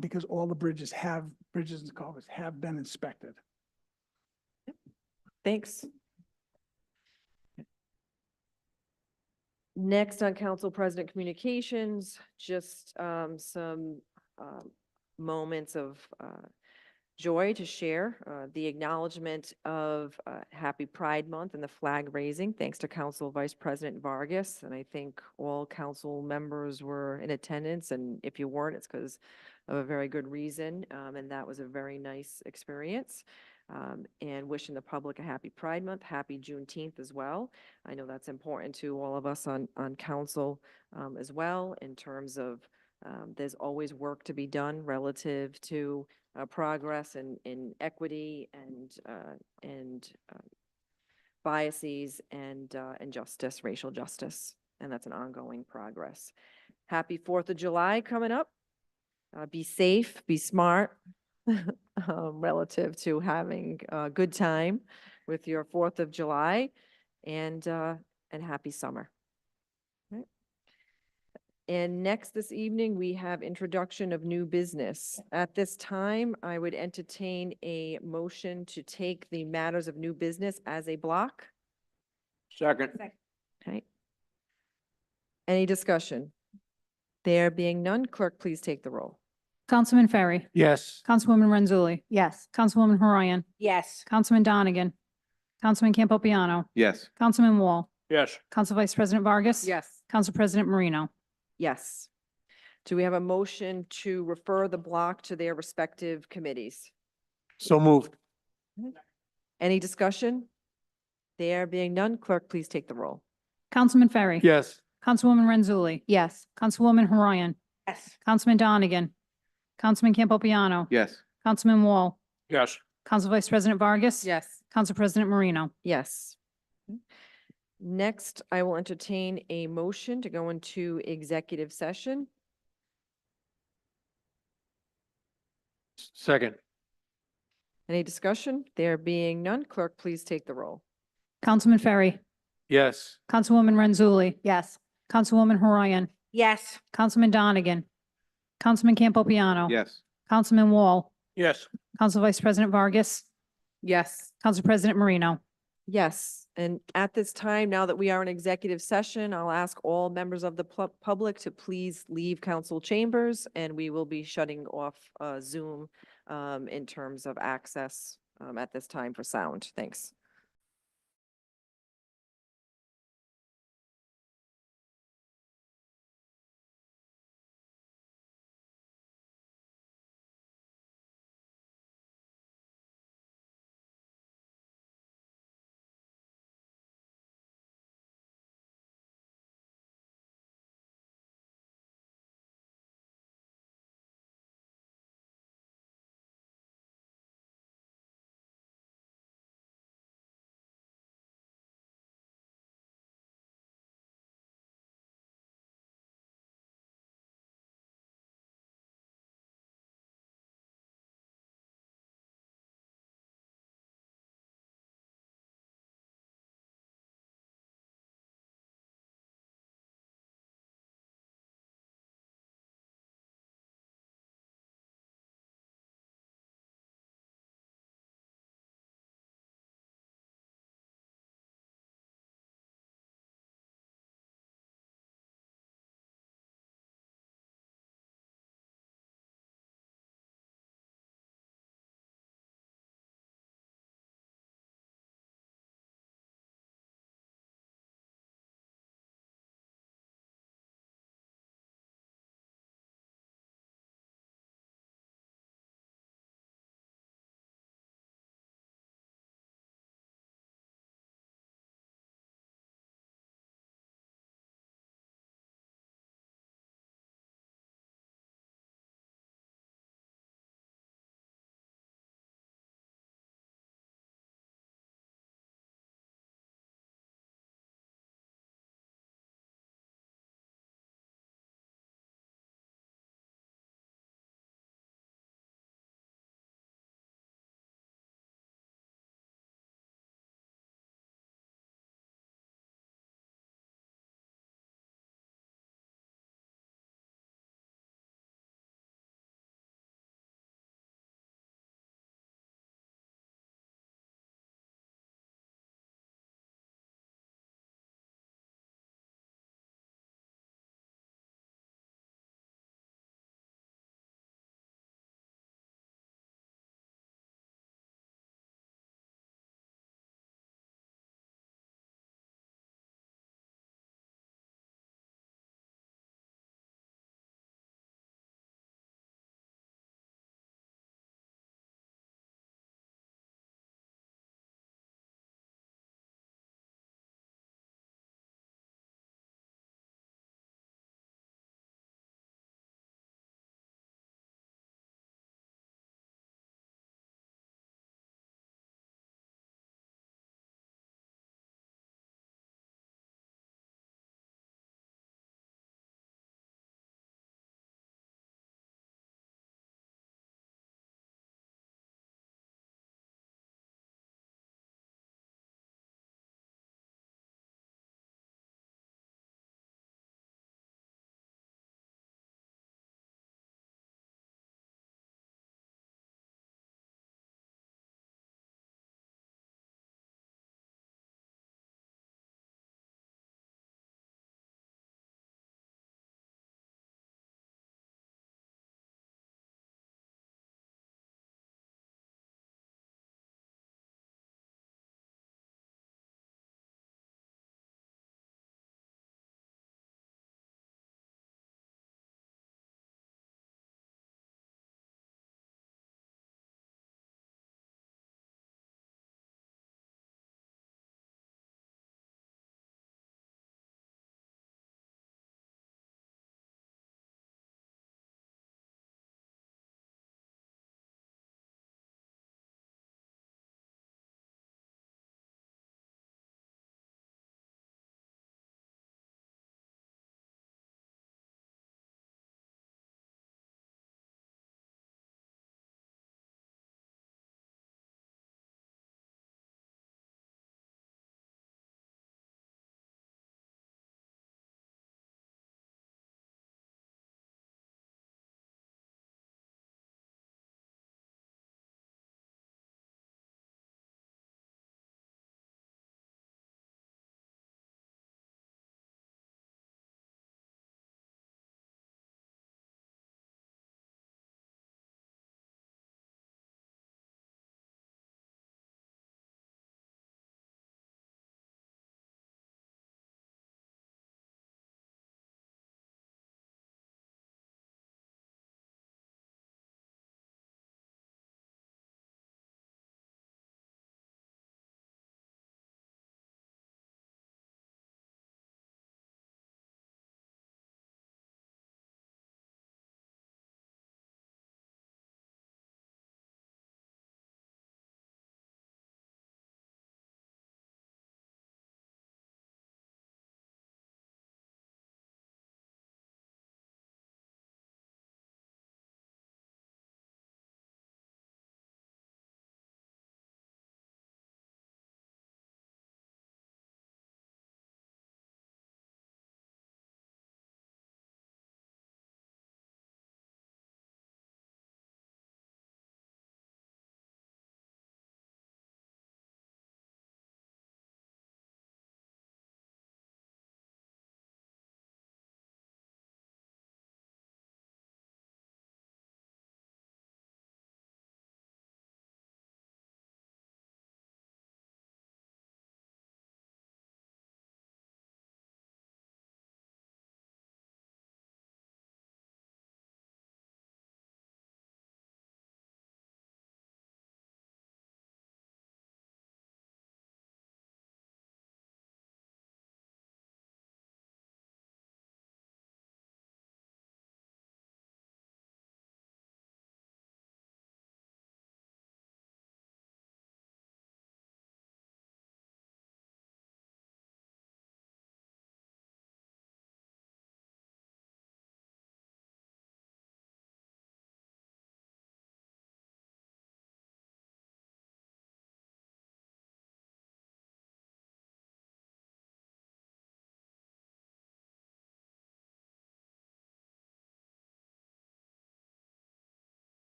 because all the bridges and culverts have been inspected. Thanks. Next on Council President Communications, just some moments of joy to share. The acknowledgement of Happy Pride Month and the flag raising, thanks to Council Vice President Vargas. And I think all council members were in attendance, and if you weren't, it's because of a very good reason. And that was a very nice experience. And wishing the public a happy Pride Month, happy Juneteenth as well. I know that's important to all of us on council as well, in terms of there's always work to be done relative to progress in equity and biases and justice, racial justice, and that's an ongoing progress. Happy 4th of July coming up. Be safe, be smart, relative to having a good time with your 4th of July, and happy summer. Right. And next this evening, we have introduction of new business. At this time, I would entertain a motion to take the matters of new business as a block. Second. Okay. Any discussion? There being none, clerk, please take the roll. Councilman Ferry, Yes. Councilwoman Renzulli, Yes. Councilwoman Horayan, Yes. Councilman Donegan, Councilman Campopiano, Yes. Councilman Wall, Yes. Council Vice President Vargas. Yes. Council President Marino. Yes. Do we have a motion to refer the block to their respective committees? So moved. Any discussion? There being none, clerk, please take the roll. Councilman Ferry. Yes. Councilwoman Renzulli. Yes. Councilwoman Horayan, Yes. Councilman Donegan, Councilman Campopiano, Yes. Councilman Wall, Yes. Council Vice President Vargas. Yes. Council President Marino. Yes. Next, I will entertain a motion to go into executive session. Second. Any discussion? There being none, clerk, please take the roll. Councilman Ferry, Yes. Councilwoman Renzulli, Yes. Councilwoman Horayan, Yes. Councilman Donegan, Councilman Campopiano. Yes. Councilman Wall, Yes. Council Vice President Vargas, Yes. Council President Marino. Yes, and at this time, now that we are in executive session, I'll ask all members of the public to please leave council chambers, and we will be shutting off Zoom in terms of access at this time for sound. Thanks.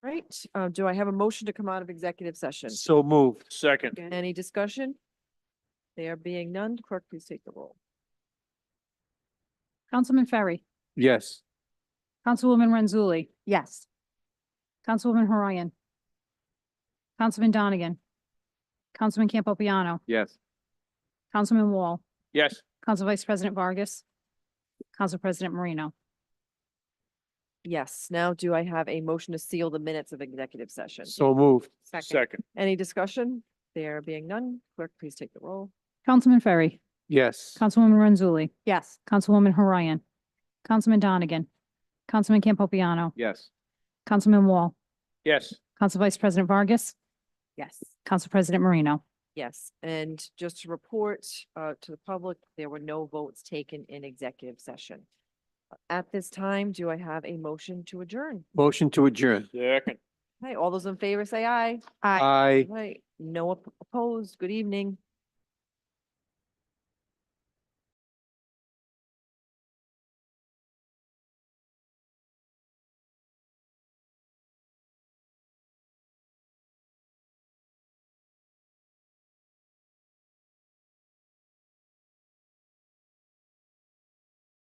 Right, do I have a motion to come out of executive session? So moved. Second. Any discussion? There being none, clerk, please take the roll. Councilman Ferry, Yes. Councilwoman Renzulli, Yes. Councilwoman Horayan, Councilman Donegan, Councilman Campopiano, Yes. Councilman Wall, Yes. Council Vice President Vargas, Council President Marino. Yes, now do I have a motion to seal the minutes of executive session? So moved. Second. Any discussion? There being none, clerk, please take the roll. Councilman Ferry, Yes. Councilwoman Renzulli, Yes. Councilwoman Horayan, Councilman Donegan, Councilman Campopiano, Yes. Councilman Wall, Yes. Council Vice President Vargas, Yes. Council President Marino. Yes, and just to report to the public, there were no votes taken in executive session. At this time, do I have a motion to adjourn? Motion to adjourn. Second. Hey, all those in favor say aye. Aye. Right, no opposed. Good evening.